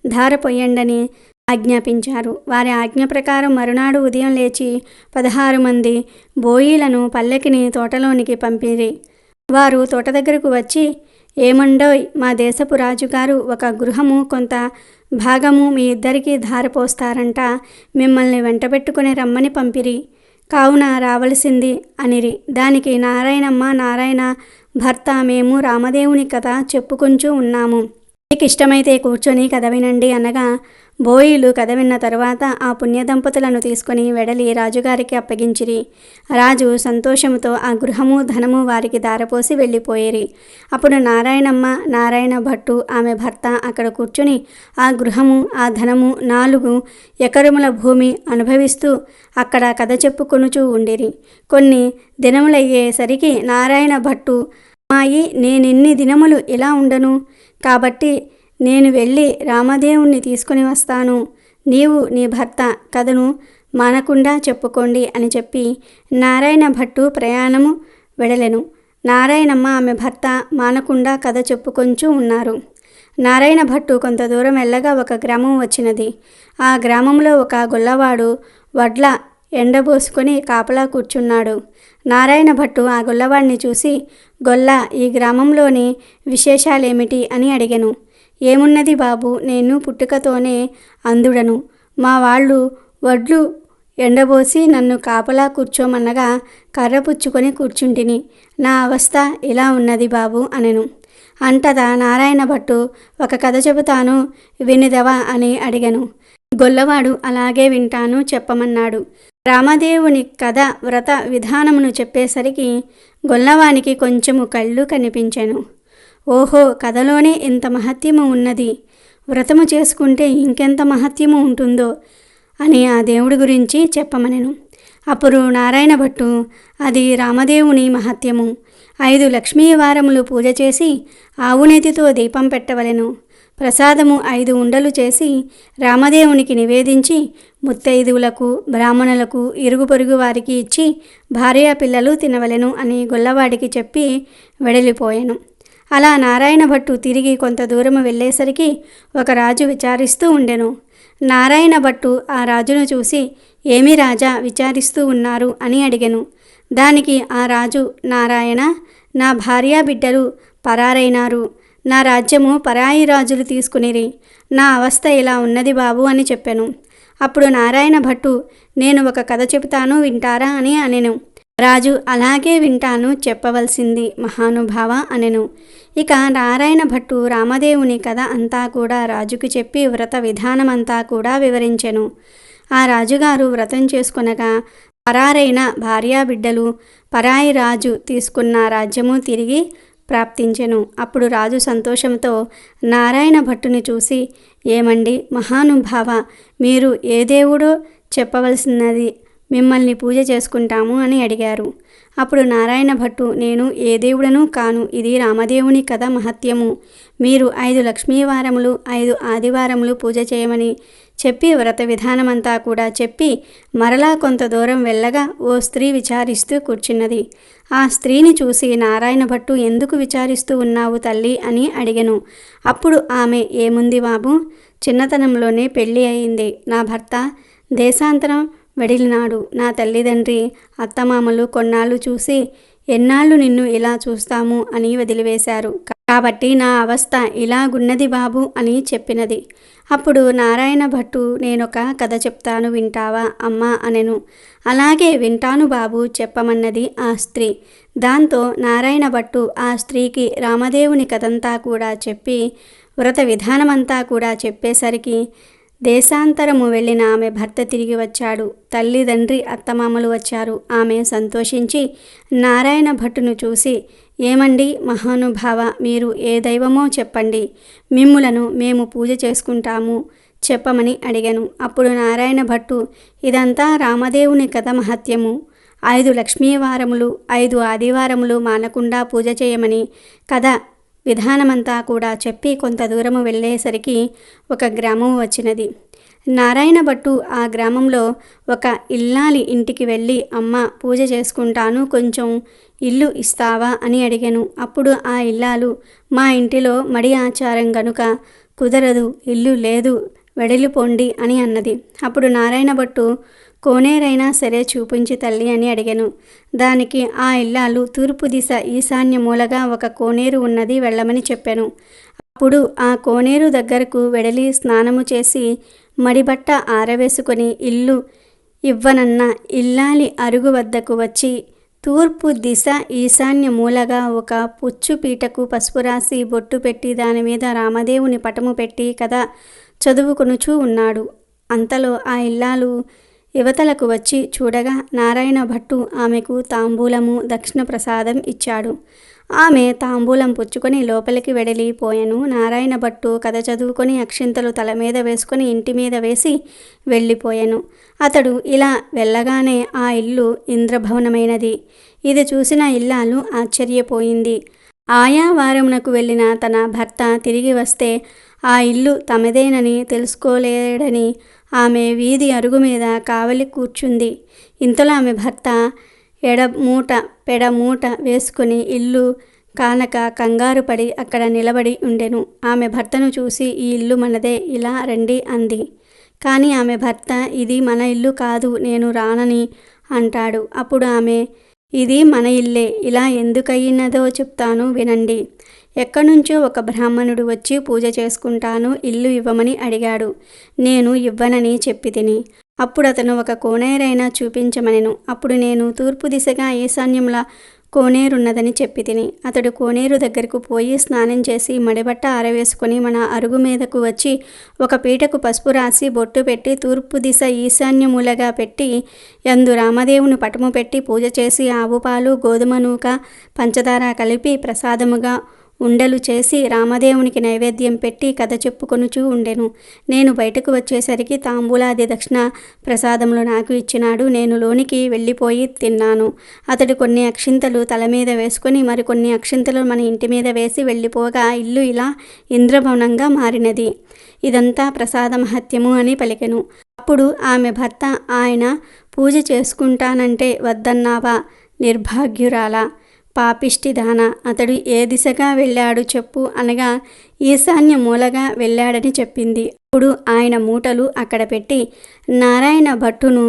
ధారపోయండని ఆజ్ఞాపించారు. వారి ఆజ్ఞ ప్రకారం మరునాడు ఉదయం లేచి 16 మంది బోయీలను పల్లెకిని తోటలోనికి పంపిరి. వారు తోట దగ్గరకు వచ్చి, ఏమండోయ్, మా దేశపు రాజుగారు ఒక గృహము కొంత భాగము మీ ఇద్దరికీ ధారపోస్తారంట, మిమ్మల్ని వెంటబెట్టుకుని రమ్మని పంపిరి, కావున రావలసింది అనిరి. దానికి నారాయణ భర్త, మేము రామదేవుని కథ చెప్పుకుంటూ ఉన్నాము, మీకు ఇష్టమైతే కూర్చొని కథ వినండి అనగా, బోయిలు కథ విన్న తరువాత ఆ పుణ్య దంపతులను తీసుకుని వెడలి రాజుగారికి అప్పగించిరి. రాజు సంతోషముతో ఆ గృహము ధనము వారికి ధారపోసి వెళ్ళిపోయేరి. అప్పుడు నారాయణ భట్టు, ఆమె భర్త అక్కడ కూర్చుని ఆ గృహము, ఆ ధనము, 4 ఎకరముల భూమి అనుభవిస్తూ అక్కడ కథ చెప్పుకొనుచూ ఉండిరి. కొన్ని దినములయ్యేసరికి నారాయణ భట్టు, అమ్మాయి, నేనెన్ని దినములు ఇలా ఉండను, కాబట్టి నేను వెళ్ళి రామదేవుణ్ణి తీసుకుని వస్తాను, నీవు నీ భర్త కథను మానకుండా చెప్పుకోండి అని చెప్పి నారాయణ భట్టు ప్రయాణము వెడలెను. నారాయణమ్మ, ఆమె భర్త మానకుండా కథ చెప్పుకొంచూ ఉన్నారు. నారాయణ భట్టు కొంత దూరం వెళ్ళగా ఒక గ్రామం వచ్చినది. ఆ గ్రామంలో ఒక గొల్లవాడు వడ్ల ఎండబోసుకొని కాపలా కూర్చున్నాడు. నారాయణ భట్టు ఆ గొల్లవాడిని చూసి, గొల్ల, ఈ గ్రామంలోని విశేషాలేమిటి అని అడిగెను. ఏమున్నది బాబు, నేను పుట్టుకతోనే అంధుడను, మా వాళ్ళు వడ్లు ఎండబోసి నన్ను కాపలా కూర్చోమన్నగా కర్ర పుచ్చుకొని కూర్చుంటిని, నా అవస్థ ఇలా ఉన్నది బాబు అనెను. అంటదా నారాయణ భట్టు, ఒక కథ చెబుతాను, వినిదవా అని అడిగను. గొల్లవాడు అలాగే వింటాను చెప్పమన్నాడు. రామదేవుని కథ వ్రత విధానమును చెప్పేసరికి గొల్లవానికి కొంచెము కళ్ళు కనిపించెను. ఓహో, కథలోనే ఇంత మహత్యము ఉన్నది, వ్రతము చేసుకుంటే ఇంకెంత మహత్యము ఉంటుందో అని ఆ దేవుడి గురించి చెప్పమనెను. అప్పుడు నారాయణ భట్టు, అది రామదేవుని మహత్యము. 5 లక్ష్మీ వారములు పూజ చేసి ఆవునేతితో దీపం పెట్టవలెను. ప్రసాదము 5 ఉండలు చేసి రామదేవునికి నివేదించి ముత్తైదువులకు, బ్రాహ్మణులకు, ఇరుగు పొరుగు వారికి ఇచ్చి భార్యా పిల్లలు తినవలెను అని గొల్లవాడికి చెప్పి వెడలిపోయెను. అలా నారాయణ భట్టు తిరిగి కొంత దూరము వెళ్ళేసరికి ఒక రాజు విచారిస్తూ ఉండెను. నారాయణ భట్టు ఆ రాజును చూసి, ఏమి రాజా విచారిస్తూ ఉన్నారు అని అడిగెను. దానికి ఆ రాజు, నారాయణ, నా భార్యా బిడ్డలు పరారైనారు, నా రాజ్యము పరాయి రాజులు తీసుకునిరి, నా అవస్థ ఇలా ఉన్నది బాబు అని చెప్పెను. అప్పుడు నారాయణ భట్టు, నేను ఒక కథ చెబుతాను, వింటారా అని అనెను. రాజు, అలాగే వింటాను, చెప్పవలసింది మహానుభావ అనెను. ఇక నారాయణ భట్టు రామదేవుని కథ అంతా కూడా రాజుకు చెప్పి వ్రత విధానమంతా కూడా వివరించెను. ఆ రాజుగారు వ్రతం చేసుకొనగా పరారైన భార్యా బిడ్డలు, పరాయి రాజు తీసుకున్న రాజ్యము తిరిగి ప్రాప్తించెను. అప్పుడు రాజు సంతోషంతో నారాయణ భట్టుని చూసి, ఏమండి మహానుభావ, మీరు ఏ దేవుడో చెప్పవలసినది, మిమ్మల్ని పూజ చేసుకుంటాము అని అడిగారు. అప్పుడు నారాయణ భట్టు, నేను ఏ దేవుడనూ కాను, ఇది రామదేవుని కథ మహత్యము. మీరు 5 లక్ష్మీవారములు 5 ఆదివారములు పూజ చేయమని చెప్పి వ్రత విధానమంతా కూడా చెప్పి మరలా కొంత దూరం వెళ్ళగా ఓ స్త్రీ విచారిస్తూ కూర్చున్నది. ఆ స్త్రీని చూసి నారాయణ భట్టు, ఎందుకు విచారిస్తూ ఉన్నావు తల్లి అని అడిగెను. అప్పుడు ఆమె, ఏముంది బాబు, చిన్నతనంలోనే పెళ్ళి అయింది, నా భర్త దేశాంతరం వెడిలినాడు, నా తల్లిదండ్రి అత్తమామలు కొన్నాళ్ళు చూసి ఎన్నాళ్ళు నిన్ను ఇలా చూస్తాము అని వదిలివేశారు, కాబట్టి నా అవస్థ ఇలాగున్నది బాబు అని చెప్పినది. అప్పుడు నారాయణ భట్టు, నేనొక కథ చెప్తాను, వింటావా అమ్మా అనెను. అలాగే వింటాను బాబు చెప్పమన్నది ఆ స్త్రీ. దాంతో నారాయణ భట్టు ఆ స్త్రీకి రామదేవుని కథంతా కూడా చెప్పి వ్రత విధానమంతా కూడా చెప్పేసరికి దేశాంతరము వెళ్ళిన ఆమె భర్త తిరిగి వచ్చాడు. తల్లిదండ్రి అత్తమామలు వచ్చారు. ఆమె సంతోషించి నారాయణ భట్టును చూసి, ఏమండి మహానుభావ, మీరు ఏ దైవమో చెప్పండి, మిమ్ములను మేము పూజ చేసుకుంటాము చెప్పమని అడిగాను. అప్పుడు నారాయణ భట్టు, ఇదంతా రామదేవుని కథ మహత్యము. 5 లక్ష్మీవారములు 5 ఆదివారములు మానకుండా పూజ చేయమని కథ విధానమంతా కూడా చెప్పి కొంత దూరము వెళ్ళేసరికి ఒక గ్రామం వచ్చినది. నారాయణ భట్టు ఆ గ్రామంలో ఒక ఇల్లాలి ఇంటికి వెళ్ళి, అమ్మ పూజ చేసుకుంటాను, కొంచెం ఇల్లు ఇస్తావా అని అడిగాను. అప్పుడు ఆ ఇల్లాలు, మా ఇంటిలో మడి ఆచారం గనుక కుదరదు, ఇల్లు లేదు, వెడలిపోండి అని అన్నది. అప్పుడు నారాయణ భట్టు, కోనేరైనా సరే చూపించి తల్లి అని అడిగాను. దానికి ఆ ఇల్లాలు, తూర్పు దిశ ఈశాన్య మూలగా ఒక కోనేరు ఉన్నది, వెళ్ళమని చెప్పాను. అప్పుడు ఆ కోనేరు దగ్గరకు వెడలి స్నానము చేసి మడిబట్ట ఆరవేసుకొని ఇల్లు ఇవ్వనన్న ఇల్లాలి అరుగు వద్దకు వచ్చి తూర్పు దిశ ఈశాన్య మూలగా ఒక పుచ్చు పీటకు పసుపు రాసి బొట్టు పెట్టి దాని మీద రామదేవుని పటము పెట్టి కథ చదువుకొనుచూ ఉన్నాడు. అంతలో ఆ ఇల్లాలు యువతలకు వచ్చి చూడగా నారాయణ భట్టు ఆమెకు తాంబూలము దక్షిణ ప్రసాదం ఇచ్చాడు. ఆమె తాంబూలం పుచ్చుకొని లోపలికి వెడలిపోయాను. నారాయణ భట్టు కథ చదువుకొని అక్షింతలు తల మీద వేసుకొని ఇంటి మీద వేసి వెళ్ళిపోయాను. అతడు ఇలా వెళ్ళగానే ఆ ఇల్లు ఇంద్రభవనమైనది. ఇది చూసిన ఇల్లాలు ఆశ్చర్యపోయింది. ఆయా వారమునకు వెళ్ళిన తన భర్త తిరిగి వస్తే ఆ ఇల్లు తమదేనని తెలుసుకోలేడని ఆమె వీధి అరుగు మీద కావలి కూర్చుంది. ఇంతలో ఆమె భర్త పెడమూట వేసుకుని ఇల్లు కానక కంగారు పడి అక్కడ నిలబడి ఉండెను. ఆమె భర్తను చూసి, ఈ ఇల్లు మనదే, ఇలా రండి అంది. కానీ ఆమె భర్త, ఇది మన ఇల్లు కాదు, నేను రానని అంటాడు. అప్పుడు ఆమె, ఇది మన ఇల్లే, ఇలా ఎందుకయ్యినదో చెప్తాను వినండి. ఎక్కడ్నుంచో ఒక బ్రాహ్మణుడు వచ్చి పూజ చేసుకుంటాను, ఇల్లు ఇవ్వమని అడిగాడు. నేను ఇవ్వనని చెప్పితిని. అప్పుడు అతను ఒక కోనేరైనా చూపించమనెను. అప్పుడు నేను తూర్పు దిశగా ఈశాన్యంలా కోనేరున్నదని చెప్పితిని. అతడు కోనేరు దగ్గరకు పోయి స్నానం చేసి మడిబట్ట ఆరవేసుకొని మన అరుగు మీదకు వచ్చి ఒక పీటకు పసుపు రాసి బొట్టు పెట్టి తూర్పు దిశ ఈశాన్యములగా పెట్టి యందు రామదేవుని పటము పెట్టి పూజ చేసి ఆవు పాలు గోధుమ నూక పంచదార కలిపి ప్రసాదముగా ఉండలు చేసి రామదేవునికి నైవేద్యం పెట్టి కథ చెప్పుకొనుచూ ఉండెను. నేను బయటకు వచ్చేసరికి తాంబూలాది దక్షిణ ప్రసాదములు నాకు ఇచ్చినాడు. నేను లోనికి వెళ్ళిపోయి తిన్నాను. అతడు కొన్ని అక్షింతలు తల మీద వేసుకొని మరికొన్ని అక్షింతలు మన ఇంటి మీద వేసి వెళ్ళిపోగా ఇల్లు ఇలా ఇంద్రభవనంగా మారినది. ఇదంతా ప్రసాద మహత్యము అని పలికెను. అప్పుడు ఆమె భర్త, ఆయన పూజ చేసుకుంటానంటే వద్దన్నావా, నిర్భాగ్యురాలా, పాపిష్టిదాన, అతడు ఏ దిశగా వెళ్ళాడు చెప్పు అనగా ఈశాన్య మూలగా వెళ్ళాడని చెప్పింది. అప్పుడు ఆయన మూటలు అక్కడ పెట్టి నారాయణ భట్టును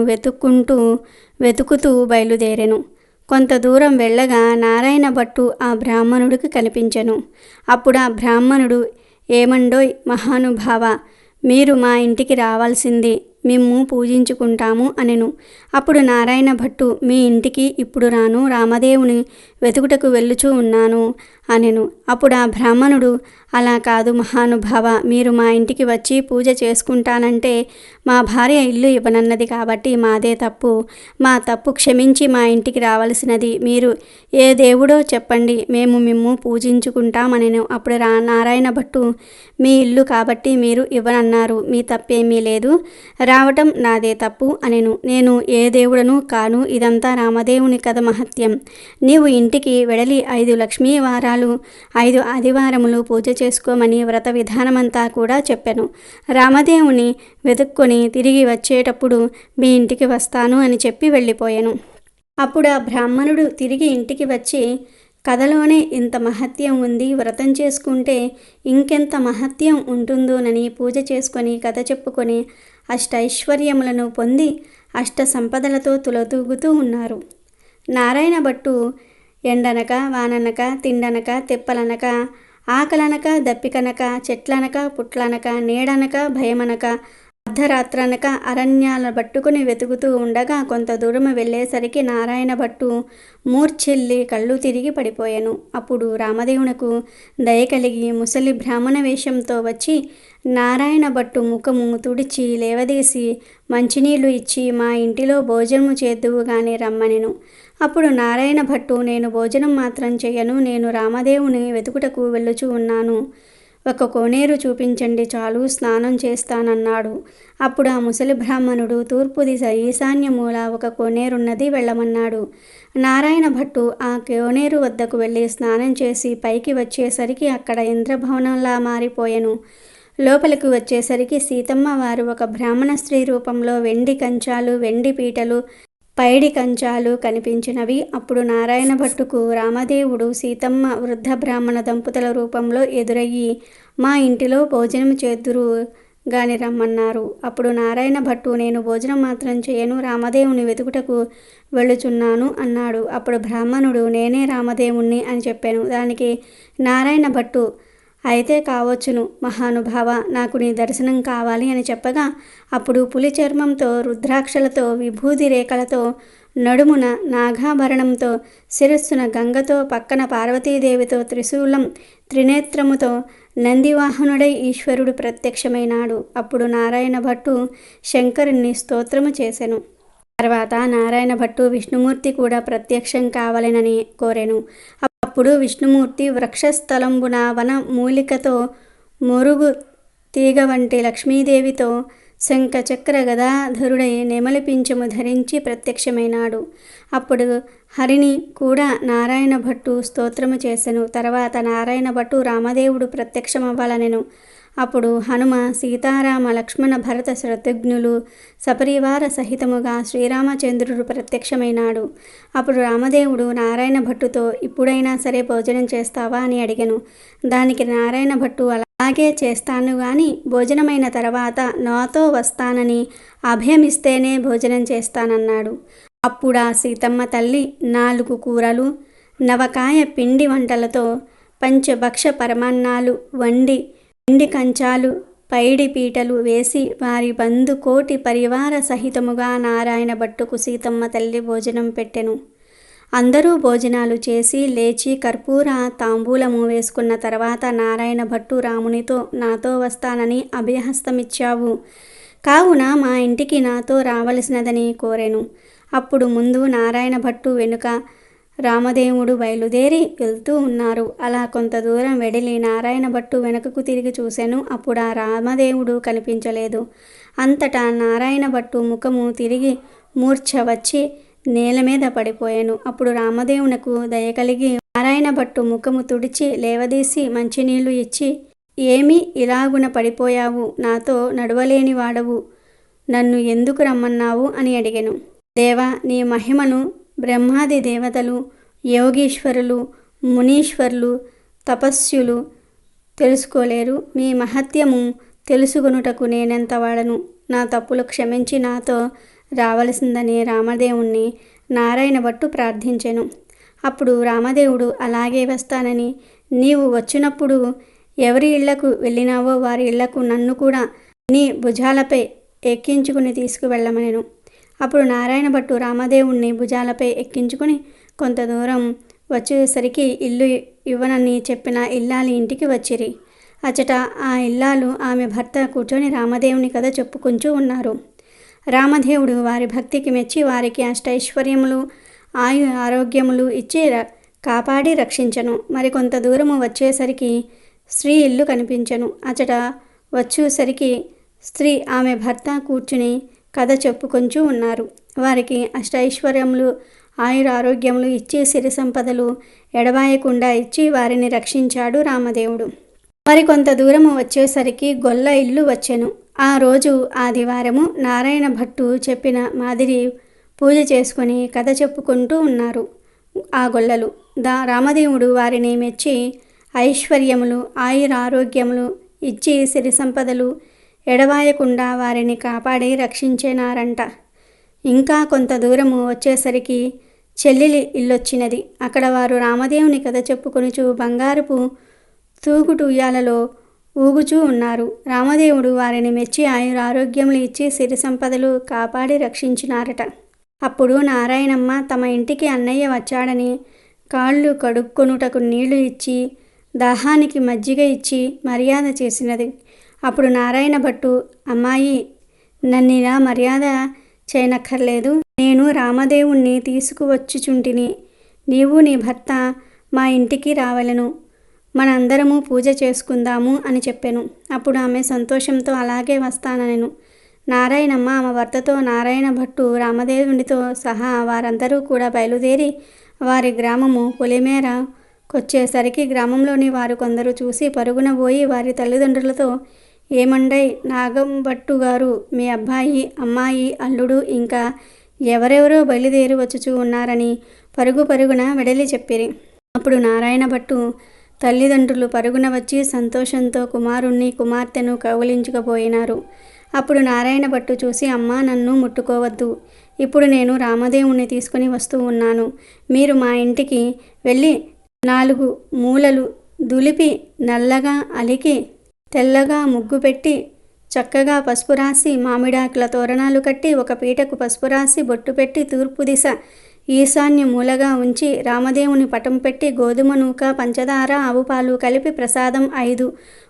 వెతుకుతూ బయలుదేరెను. కొంత దూరం వెళ్ళగా నారాయణ భట్టు ఆ బ్రాహ్మణుడికి కనిపించెను. అప్పుడు ఆ బ్రాహ్మణుడు, ఏమండోయ్ మహానుభావ, మీరు మా ఇంటికి రావాల్సింది, మేము పూజించుకుంటాము అనెను. అప్పుడు నారాయణ భట్టు, మీ ఇంటికి ఇప్పుడు రాను, రామదేవుని వెతుకుటకు వెళ్ళుచూ ఉన్నాను అనెను. అప్పుడు ఆ బ్రాహ్మణుడు, అలా కాదు మహానుభావ, మీరు మా ఇంటికి వచ్చి పూజ చేసుకుంటానంటే మా భార్య ఇల్లు ఇవ్వనన్నది కాబట్టి మాదే తప్పు, మా తప్పు క్షమించి మా ఇంటికి రావలసినది. మీరు ఏ దేవుడో చెప్పండి, మేము మిమ్ము పూజించుకుంటామనెను. అప్పుడు నారాయణ భట్టు, మీ ఇల్లు కాబట్టి మీరు ఇవ్వనన్నారు, మీ తప్పేమీ లేదు, రావటం నాదే తప్పు అనెను. నేను ఏ దేవుడను కాను, ఇదంతా రామదేవుని కథ మహత్యం. నీవు ఇంటికి వెడలి 5 లక్ష్మీ వారాలు 5 ఆదివారములు పూజ చేసుకోమని వ్రత విధానమంతా కూడా చెప్పాను. రామదేవుని వెతుక్కొని తిరిగి వచ్చేటప్పుడు మీ ఇంటికి వస్తాను అని చెప్పి వెళ్ళిపోయాను. అప్పుడు ఆ బ్రాహ్మణుడు తిరిగి ఇంటికి వచ్చి, కథలోనే ఇంత మహత్యం ఉంది, వ్రతం చేసుకుంటే ఇంకెంత మహత్యం ఉంటుందోనని పూజ చేసుకొని కథ చెప్పుకొని అష్టైశ్వర్యములను పొంది అష్ట సంపదలతో తులతూగుతూ ఉన్నారు. నారాయణ భట్టు ఎండనక వాననక తిండనక తెప్పలనక ఆకలనక దప్పికనక చెట్లనక పుట్లనక నీడనక భయమనక అర్ధరాత్రనక అరణ్యాల పట్టుకుని వెతుకుతూ ఉండగా కొంత దూరం వెళ్ళేసరికి నారాయణ భట్టు మూర్ఛిల్లి కళ్ళు తిరిగి పడిపోయాను. అప్పుడు రామదేవునకు దయ కలిగి ముసలి బ్రాహ్మణ వేషంతో వచ్చి నారాయణ భట్టు ముఖము తుడిచి లేవదీసి మంచినీళ్లు ఇచ్చి మా ఇంటిలో భోజనము చేద్దువు గాని రమ్మనెను. అప్పుడు నారాయణ భట్టు, నేను భోజనం మాత్రం చేయను, నేను రామదేవుని వెతుకుటకు వెళ్ళుచూ ఉన్నాను. ఒక కోనేరు చూపించండి చాలు, స్నానం చేస్తానన్నాడు. అప్పుడు ఆ ముసలి బ్రాహ్మణుడు తూర్పు దిశ ఈశాన్య మూల ఒక కోనేరున్నది, వెళ్ళమన్నాడు. నారాయణ భట్టు ఆ కోనేరు వద్దకు వెళ్ళి స్నానం చేసి పైకి వచ్చేసరికి అక్కడ ఇంద్రభవనంలా మారిపోయెను. లోపలికి వచ్చేసరికి సీతమ్మ వారు ఒక బ్రాహ్మణ స్త్రీ రూపంలో వెండి కంచాలు, వెండి పీటలు, పైడి కంచాలు కనిపించినవి. అప్పుడు నారాయణ భట్టుకు రామదేవుడు సీతమ్మ వృద్ధ బ్రాహ్మణ దంపతుల రూపంలో ఎదురయ్యి మా ఇంటిలో భోజనం చేద్దురు గాని రమ్మన్నారు. అప్పుడు నారాయణ భట్టు, నేను భోజనం మాత్రం చేయను, రామదేవుని వెతుకుటకు వెళ్ళుచున్నాను అన్నాడు. అప్పుడు బ్రాహ్మణుడు, నేనే రామదేవుణ్ణి అని చెప్పాను. దానికి నారాయణ భట్టు, అయితే కావచ్చును మహానుభావ, నాకు నీ దర్శనం కావాలి అని చెప్పగా అప్పుడు పులి చర్మంతో, రుద్రాక్షలతో, విభూది రేఖలతో, నడుమున నాగాభరణంతో, శిరస్సున గంగతో, పక్కన పార్వతీదేవితో, త్రిశూలం త్రినేత్రముతో నందివాహనుడై ఈశ్వరుడు ప్రత్యక్షమైనాడు. అప్పుడు నారాయణ భట్టు శంకరుణ్ణి స్తోత్రము చేసెను. తర్వాత నారాయణ భట్టు విష్ణుమూర్తి కూడా ప్రత్యక్షం కావాలనని కోరెను. అప్పుడు విష్ణుమూర్తి వృక్షస్థలంబున వన మూలికతో, మురుగు తీగ వంటి లక్ష్మీదేవితో, శంఖ చక్ర గదాధరుడై నెమలి పింఛము ధరించి ప్రత్యక్షమైనాడు. అప్పుడు హరిని కూడా నారాయణ భట్టు స్తోత్రము చేసెను. తర్వాత నారాయణ భట్టు రామదేవుడు ప్రత్యక్షమవ్వాలనెను. అప్పుడు హనుమ, సీతారామ, లక్ష్మణ, భరత, శత్రుఘ్నులు సపరివార సహితముగా శ్రీరామచంద్రుడు ప్రత్యక్షమైనాడు. అప్పుడు రామదేవుడు నారాయణ భట్టుతో, ఇప్పుడైనా సరే భోజనం చేస్తావా అని అడిగెను. దానికి నారాయణ భట్టు, అలాగే చేస్తాను గాని భోజనమైన తర్వాత నాతో వస్తానని అభయమిస్తేనే భోజనం చేస్తానన్నాడు. అప్పుడా సీతమ్మ తల్లి 4 కూరలు, నవకాయ పిండి వంటలతో పంచభక్ష పరమాన్నాలు వండి, వెండి కంచాలు, పైడి పీటలు వేసి వారి బంధు కోటి పరివార సహితముగా నారాయణ భట్టుకు సీతమ్మ తల్లి భోజనం పెట్టెను. అందరూ భోజనాలు చేసి లేచి కర్పూర తాంబూలము వేసుకున్న తర్వాత నారాయణ భట్టు రామునితో, నాతో వస్తానని అభయహస్తమిచ్చావు కావున మా ఇంటికి నాతో రావలసినదని కోరెను. అప్పుడు ముందు నారాయణ భట్టు వెనుక రామదేవుడు బయలుదేరి వెళ్తూ ఉన్నారు. అలా కొంత దూరం వెడిలి నారాయణ భట్టు వెనుకకు తిరిగి చూశాను. అప్పుడు ఆ రామదేవుడు కనిపించలేదు. అంతటా నారాయణ భట్టు ముఖము తిరిగి మూర్ఛ వచ్చి నేల మీద పడిపోయాను. అప్పుడు రామదేవునకు దయ కలిగి నారాయణ భట్టు ముఖము తుడిచి లేవదీసి మంచినీళ్లు ఇచ్చి, ఏమి ఇలాగున పడిపోయావు, నాతో నడవలేని వాడవు, నన్ను ఎందుకు రమ్మన్నావు అని అడిగెను. దేవా, నీ మహిమను బ్రహ్మాది దేవతలు, యోగీశ్వరులు, మునీశ్వరులు, తపస్సులు తెలుసుకోలేరు. మీ మహత్యము తెలుసుకొనుటకు నేనెంత వాడను. నా తప్పులు క్షమించి నాతో రావలసిందని రామదేవుణ్ణి నారాయణ భట్టు ప్రార్థించెను. అప్పుడు రామదేవుడు, అలాగే వస్తానని, నీవు వచ్చినప్పుడు ఎవరి ఇళ్లకు వెళ్ళినావో వారి ఇళ్లకు నన్ను కూడా నీ భుజాలపై ఎక్కించుకుని తీసుకువెళ్ళమనెను. అప్పుడు నారాయణ భట్టు రామదేవుణ్ణి భుజాలపై ఎక్కించుకుని కొంత దూరం వచ్చేసరికి ఇల్లు ఇవ్వనని చెప్పిన ఇల్లాలి ఇంటికి వచ్చిరి. అచట ఆ ఇల్లాలు ఆమె భర్త కూర్చొని రామదేవుని కథ చెప్పుకుంటూ ఉన్నారు. రామదేవుడు వారి భక్తికి మెచ్చి వారికి అష్టైశ్వర్యములు, ఆరోగ్యములు ఇచ్చి కాపాడి రక్షించను. మరికొంత దూరము వచ్చేసరికి స్త్రీ ఇల్లు కనిపించను. అచట వచ్చేసరికి స్త్రీ ఆమె భర్త కూర్చుని కథ చెప్పుకొంచూ ఉన్నారు. వారికి అష్టైశ్వర్యములు, ఆరోగ్యములు ఇచ్చి సిరి సంపదలు ఎడబాయకుండా ఇచ్చి వారిని రక్షించాడు రామదేవుడు. మరికొంత దూరము వచ్చేసరికి గొల్ల ఇల్లు వచ్చెను. ఆ రోజు ఆదివారము. నారాయణ భట్టు చెప్పిన మాదిరి పూజ చేసుకొని కథ చెప్పుకుంటూ ఉన్నారు ఆ గొల్లలు. రామదేవుడు వారిని మెచ్చి ఐశ్వర్యములు, ఆరోగ్యములు ఇచ్చి సిరి సంపదలు ఎడవాయకుండా వారిని కాపాడి రక్షించేనారంట. ఇంకా కొంత దూరము వచ్చేసరికి చెల్లెలి ఇల్లొచ్చినది. అక్కడ వారు రామదేవుని కథ చెప్పుకొనుచు బంగారపు తూగుటు ఉయ్యాలలో ఊగుచూ ఉన్నారు. రామదేవుడు వారిని మెచ్చి ఆయురారోగ్యములు ఇచ్చి సిరి సంపదలు కాపాడి రక్షించినారట. అప్పుడు నారాయణమ్మ తమ ఇంటికి అన్నయ్య వచ్చాడని కాళ్ళు కడుక్కొనుటకు నీళ్లు ఇచ్చి దాహానికి మజ్జిగ ఇచ్చి మర్యాద చేసినది. అప్పుడు నారాయణ భట్టు, అమ్మాయి, నన్నిలా మర్యాద చేయనక్కర్లేదు. నేను రామదేవుణ్ణి తీసుకువచ్చుచుంటిని. నీవు నీ భర్త మా ఇంటికి రావలెను. మనందరము పూజ చేసుకుందాము అని చెప్పాను. అప్పుడు ఆమె సంతోషంతో అలాగే వస్తాననెను. నారాయణమ్మ ఆమె భర్తతో, నారాయణ భట్టు, రామదేవునితో సహా వారందరూ కూడా బయలుదేరి వారి గ్రామము పొలిమేరకొచ్చేసరికి గ్రామంలోని వారు కొందరు చూసి పరుగున పోయి వారి తల్లిదండ్రులతో, ఏమండై నాగంభట్టు గారు, మీ అబ్బాయి, అమ్మాయి, అల్లుడు ఇంకా ఎవరెవరో బయలుదేరి వచ్చుచూ ఉన్నారని పరుగున వెడలి చెప్పిరి. అప్పుడు నారాయణ భట్టు తల్లిదండ్రులు పరుగున వచ్చి సంతోషంతో కుమారుణ్ణి కుమార్తెను కౌగిలించుకుపోయినారు. అప్పుడు నారాయణ భట్టు చూసి, అమ్మా, నన్ను ముట్టుకోవద్దు. ఇప్పుడు నేను రామదేవుణ్ణి తీసుకుని వస్తూ ఉన్నాను. మీరు మా ఇంటికి వెళ్ళి 4 మూలలు దులిపి నల్లగా అలికి తెల్లగా ముగ్గు పెట్టి చక్కగా పసుపు రాసి మామిడాకుల తోరణాలు కట్టి ఒక పీటకు పసుపు రాసి బొట్టు పెట్టి తూర్పు దిశ ఈశాన్య మూలగా ఉంచి రామదేవుని పటం పెట్టి గోధుమ నూక, పంచదార, ఆవు పాలు కలిపి ప్రసాదం 5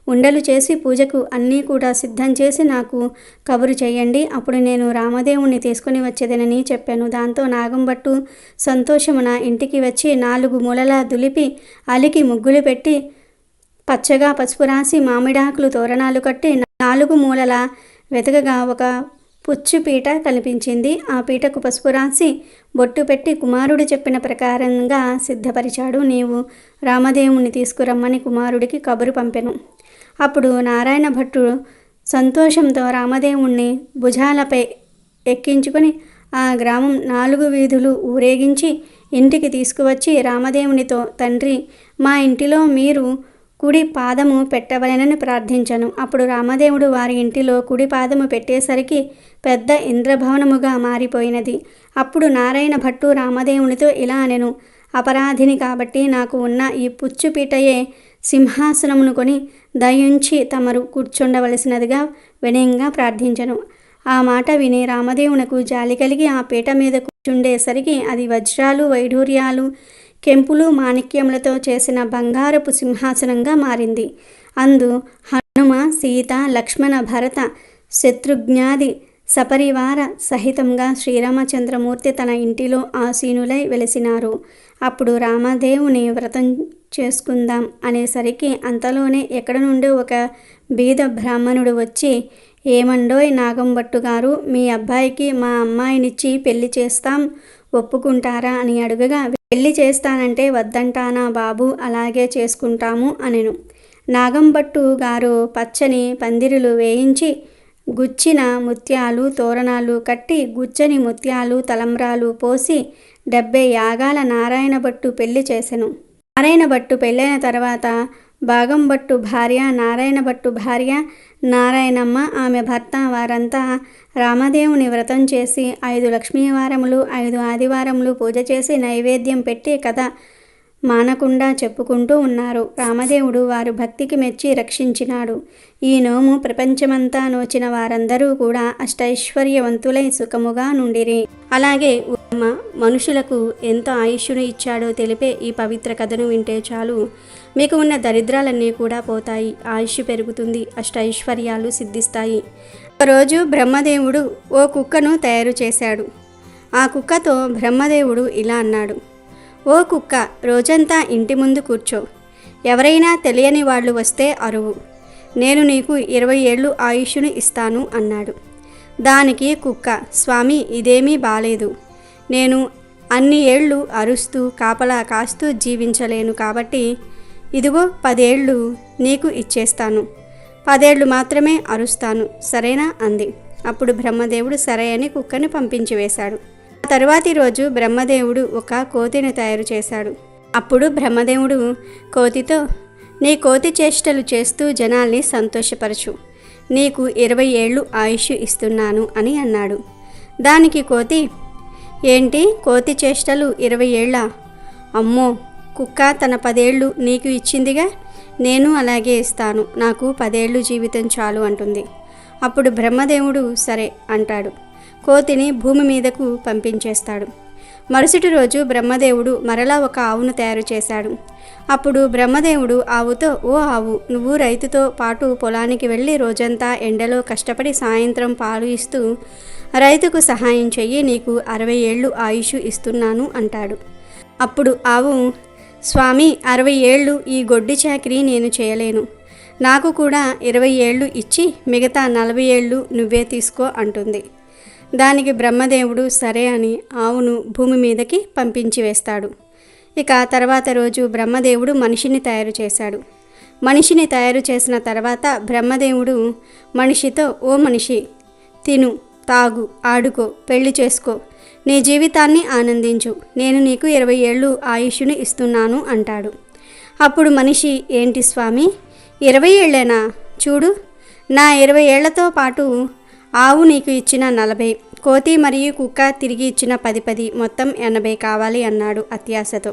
ఉండలు చేసి పూజకు అన్నీ కూడా సిద్ధం చేసి నాకు కబురు చేయండి. అప్పుడు నేను రామదేవుణ్ణి తీసుకుని వచ్చేదనని చెప్పాను. దాంతో నాగంభట్టు సంతోషమున ఇంటికి వచ్చి 4 మూలలా దులిపి అలికి ముగ్గులు పెట్టి పచ్చగా పసుపు రాసి మామిడాకులు తోరణాలు కట్టి 4 మూలల వెతకగా ఒక పుచ్చు పీట కనిపించింది. ఆ పీటకు పసుపు రాసి బొట్టు పెట్టి కుమారుడు చెప్పిన ప్రకారంగా సిద్ధపరిచాడు. నీవు రామదేవుణ్ణి తీసుకురమ్మని కుమారుడికి కబురు పంపెను. అప్పుడు నారాయణ భట్టు సంతోషంతో రామదేవుణ్ణి భుజాలపై ఎక్కించుకొని ఆ గ్రామం 4 వీధులు ఊరేగించి ఇంటికి తీసుకువచ్చి రామదేవునితో, తండ్రి, మా ఇంటిలో మీరు కుడి పాదము పెట్టవలెనని ప్రార్థించను. అప్పుడు రామదేవుడు వారి ఇంటిలో కుడి పాదము పెట్టేసరికి పెద్ద ఇంద్రభవనముగా మారిపోయినది. అప్పుడు నారాయణ భట్టు రామదేవునితో ఇలా అనెను, అపరాధిని కాబట్టి నాకు ఉన్న ఈ పుచ్చుపీటయే సింహాసనమును కొని దయుంచి తమరు కూర్చుండవలసినదిగా వినయంగా ప్రార్థించను. ఆ మాట విని రామదేవునకు జాలి కలిగి ఆ పీట మీద కూర్చుండేసరికి అది వజ్రాలు, వైఢూర్యాలు, కెంపులు, మాణిక్యములతో చేసిన బంగారపు సింహాసనంగా మారింది. అందు హనుమ, సీత, లక్ష్మణ, భరత, శత్రుఘ్నాది సపరివార సహితంగా శ్రీరామచంద్రమూర్తి తన ఇంటిలో ఆసీనులై వెలిసినారు. అప్పుడు రామదేవుని వ్రతం చేసుకుందాం అనేసరికి అంతలోనే ఎక్కడ నుండి ఒక బీద బ్రాహ్మణుడు వచ్చి, ఏమండోయ్ నాగంభట్టు గారు, మీ అబ్బాయికి మా అమ్మాయినిచ్చి పెళ్లి చేస్తాం, ఒప్పుకుంటారా అని అడుగగా, పెళ్లి చేస్తానంటే వద్దంటానా బాబు, అలాగే చేసుకుంటాము అనెను. నాగంభట్టు గారు పచ్చని పందిరులు వేయించి గుచ్చిన ముత్యాలు తోరణాలు కట్టి గుచ్చని ముత్యాలు తలంబ్రాలు పోసి 70 యాగాల నారాయణ భట్టు పెళ్లి చేసెను. నారాయణ భట్టు పెళ్ళైన తర్వాత భాగంభట్టు భార్య, నారాయణ భట్టు భార్య నారాయణమ్మ, ఆమె భర్త వారంతా రామదేవుని వ్రతం చేసి 5 లక్ష్మీవారములు 5 ఆదివారములు పూజ చేసి నైవేద్యం పెట్టి కథ మానకుండా చెప్పుకుంటూ ఉన్నారు. రామదేవుడు వారు భక్తికి మెచ్చి రక్షించినాడు. ఈ నోము ప్రపంచమంతా నోచిన వారందరూ కూడా అష్టైశ్వర్యవంతులై సుఖముగా నుండిరి. అలాగే మనుషులకు ఎంత ఆయుష్ను ఇచ్చాడో తెలిపే ఈ పవిత్ర కథను వింటే చాలు, మీకు ఉన్న దరిద్రాలన్నీ కూడా పోతాయి, ఆయుష్ పెరుగుతుంది, అష్టైశ్వర్యాలు సిద్ధిస్తాయి. ఒకరోజు బ్రహ్మదేవుడు ఓ కుక్కను తయారు చేశాడు. ఆ కుక్కతో బ్రహ్మదేవుడు ఇలా అన్నాడు, ఓ కుక్క, రోజంతా ఇంటి ముందు కూర్చో, ఎవరైనా తెలియని వాళ్ళు వస్తే అరువు, నేను నీకు 20 ఏళ్ళు ఆయుష్ను ఇస్తాను అన్నాడు. దానికి కుక్క, స్వామి, ఇదేమీ బాలేదు, నేను అన్ని ఏళ్ళు అరుస్తూ కాపలా కాస్తూ జీవించలేను, కాబట్టి ఇదిగో 10 ఏళ్ళు నీకు ఇచ్చేస్తాను, 10 ఏళ్ళు మాత్రమే అరుస్తాను, సరేనా అంది. అప్పుడు బ్రహ్మదేవుడు సరే అని కుక్కని పంపించి వేశాడు. ఆ తరువాతి రోజు బ్రహ్మదేవుడు ఒక కోతిని తయారు చేశాడు. అప్పుడు బ్రహ్మదేవుడు కోతితో, నీ కోతి చేష్టలు చేస్తూ జనాల్ని సంతోషపరచు, నీకు 20 ఏళ్ళు ఆయుష్ ఇస్తున్నాను అని అన్నాడు. దానికి కోతి, ఏంటి కోతి చేష్టలు 20 ఏళ్ళ? అమ్మో, కుక్క తన 10 ఏళ్ళు నీకు ఇచ్చిందిగా, నేను అలాగే ఇస్తాను, నాకు 10 ఏళ్ళు జీవితం చాలు అంటుంది. అప్పుడు బ్రహ్మదేవుడు సరే అంటాడు. కోతిని భూమి మీదకు పంపించేస్తాడు. మరుసటి రోజు బ్రహ్మదేవుడు మరలా ఒక ఆవును తయారు చేశాడు. అప్పుడు బ్రహ్మదేవుడు ఆవుతో, ఓ ఆవు, నువ్వు రైతుతో పాటు పొలానికి వెళ్ళి రోజంతా ఎండలో కష్టపడి సాయంత్రం పాలు ఇస్తూ రైతుకు సహాయం చెయ్యి, నీకు 60 ఏళ్ళు ఆయుష్ ఇస్తున్నాను అంటాడు. అప్పుడు ఆవు, స్వామి, 60 ఏళ్ళు ఈ గొడ్డి చాకిరీ నేను చేయలేను, నాకు కూడా 20 ఏళ్ళు ఇచ్చి మిగతా 40 ఏళ్ళు నువ్వే తీసుకో అంటుంది. దానికి బ్రహ్మదేవుడు సరే అని ఆవును భూమి మీదకి పంపించి వేస్తాడు. ఇక తర్వాత రోజు బ్రహ్మదేవుడు మనిషిని తయారు చేశాడు. మనిషిని తయారు చేసిన తర్వాత బ్రహ్మదేవుడు మనిషితో, ఓ మనిషి, తిను, తాగు, ఆడుకో, పెళ్లి చేసుకో, నీ జీవితాన్ని ఆనందించు, నేను నీకు 20 ఏళ్ళు ఆయుష్ను ఇస్తున్నాను అంటాడు. అప్పుడు మనిషి, ఏంటి స్వామి, 20 ఏళ్ళేనా? చూడు, నా 20 ఏళ్లతో పాటు ఆవు నీకు ఇచ్చిన 40, కోతి మరియు కుక్క తిరిగి ఇచ్చిన 10 మొత్తం 80 కావాలి అన్నాడు అత్యాశతో.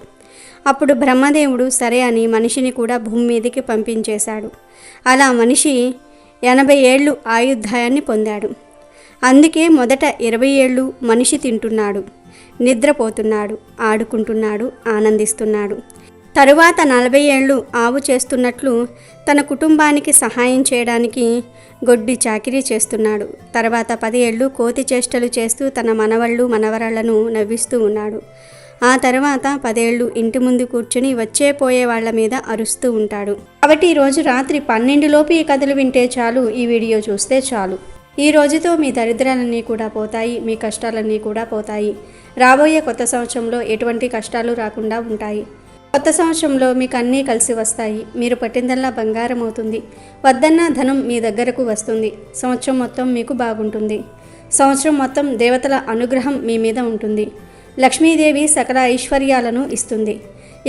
అప్పుడు బ్రహ్మదేవుడు సరే అని మనిషిని కూడా భూమి మీదకి పంపించేశాడు. అలా మనిషి 80 ఏళ్ళు ఆయుర్దాయాన్ని పొందాడు. అందుకే మొదట 20 ఏళ్ళు మనిషి తింటున్నాడు, నిద్రపోతున్నాడు, ఆడుకుంటున్నాడు, ఆనందిస్తున్నాడు. తరువాత 40 ఏళ్ళు ఆవు చేస్తున్నట్లు తన కుటుంబానికి సహాయం చేయడానికి గొడ్డి చాకిరీ చేస్తున్నాడు. తర్వాత 10 ఏళ్ళు కోతి చేష్టలు చేస్తూ తన మనవళ్ళు మనవరాళ్లను నవ్విస్తూ ఉన్నాడు. ఆ తర్వాత 10 ఏళ్ళు ఇంటి ముందు కూర్చుని వచ్చే పోయే వాళ్ల మీద అరుస్తూ ఉంటాడు. కాబట్టి ఈరోజు రాత్రి 12 లోపు ఈ కథలు వింటే చాలు, ఈ వీడియో చూస్తే చాలు. ఈ రోజుతో మీ దరిద్రాలన్నీ కూడా పోతాయి, మీ కష్టాలన్నీ కూడా పోతాయి. రాబోయే కొత్త సంవత్సరంలో ఎటువంటి కష్టాలు రాకుండా ఉంటాయి. కొత్త సంవత్సరంలో మీకు అన్నీ కలిసి వస్తాయి. మీరు పట్టిందల్లా బంగారం అవుతుంది. వద్దన్న ధనం మీ దగ్గరకు వస్తుంది. సంవత్సరం మొత్తం మీకు బాగుంటుంది. సంవత్సరం మొత్తం దేవతల అనుగ్రహం మీ మీద ఉంటుంది. లక్ష్మీదేవి సకల ఐశ్వర్యాలను ఇస్తుంది.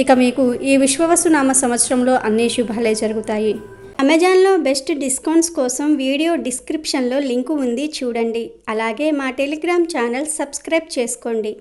ఇక మీకు ఈ విశ్వవసునామ సంవత్సరంలో అన్ని శుభాలే జరుగుతాయి. అమెజాన్లో బెస్ట్ డిస్కౌంట్స్ కోసం వీడియో డిస్క్రిప్షన్లో లింకు ఉంది, చూడండి. అలాగే మా టెలిగ్రామ్ ఛానల్ సబ్స్క్రైబ్ చేసుకోండి.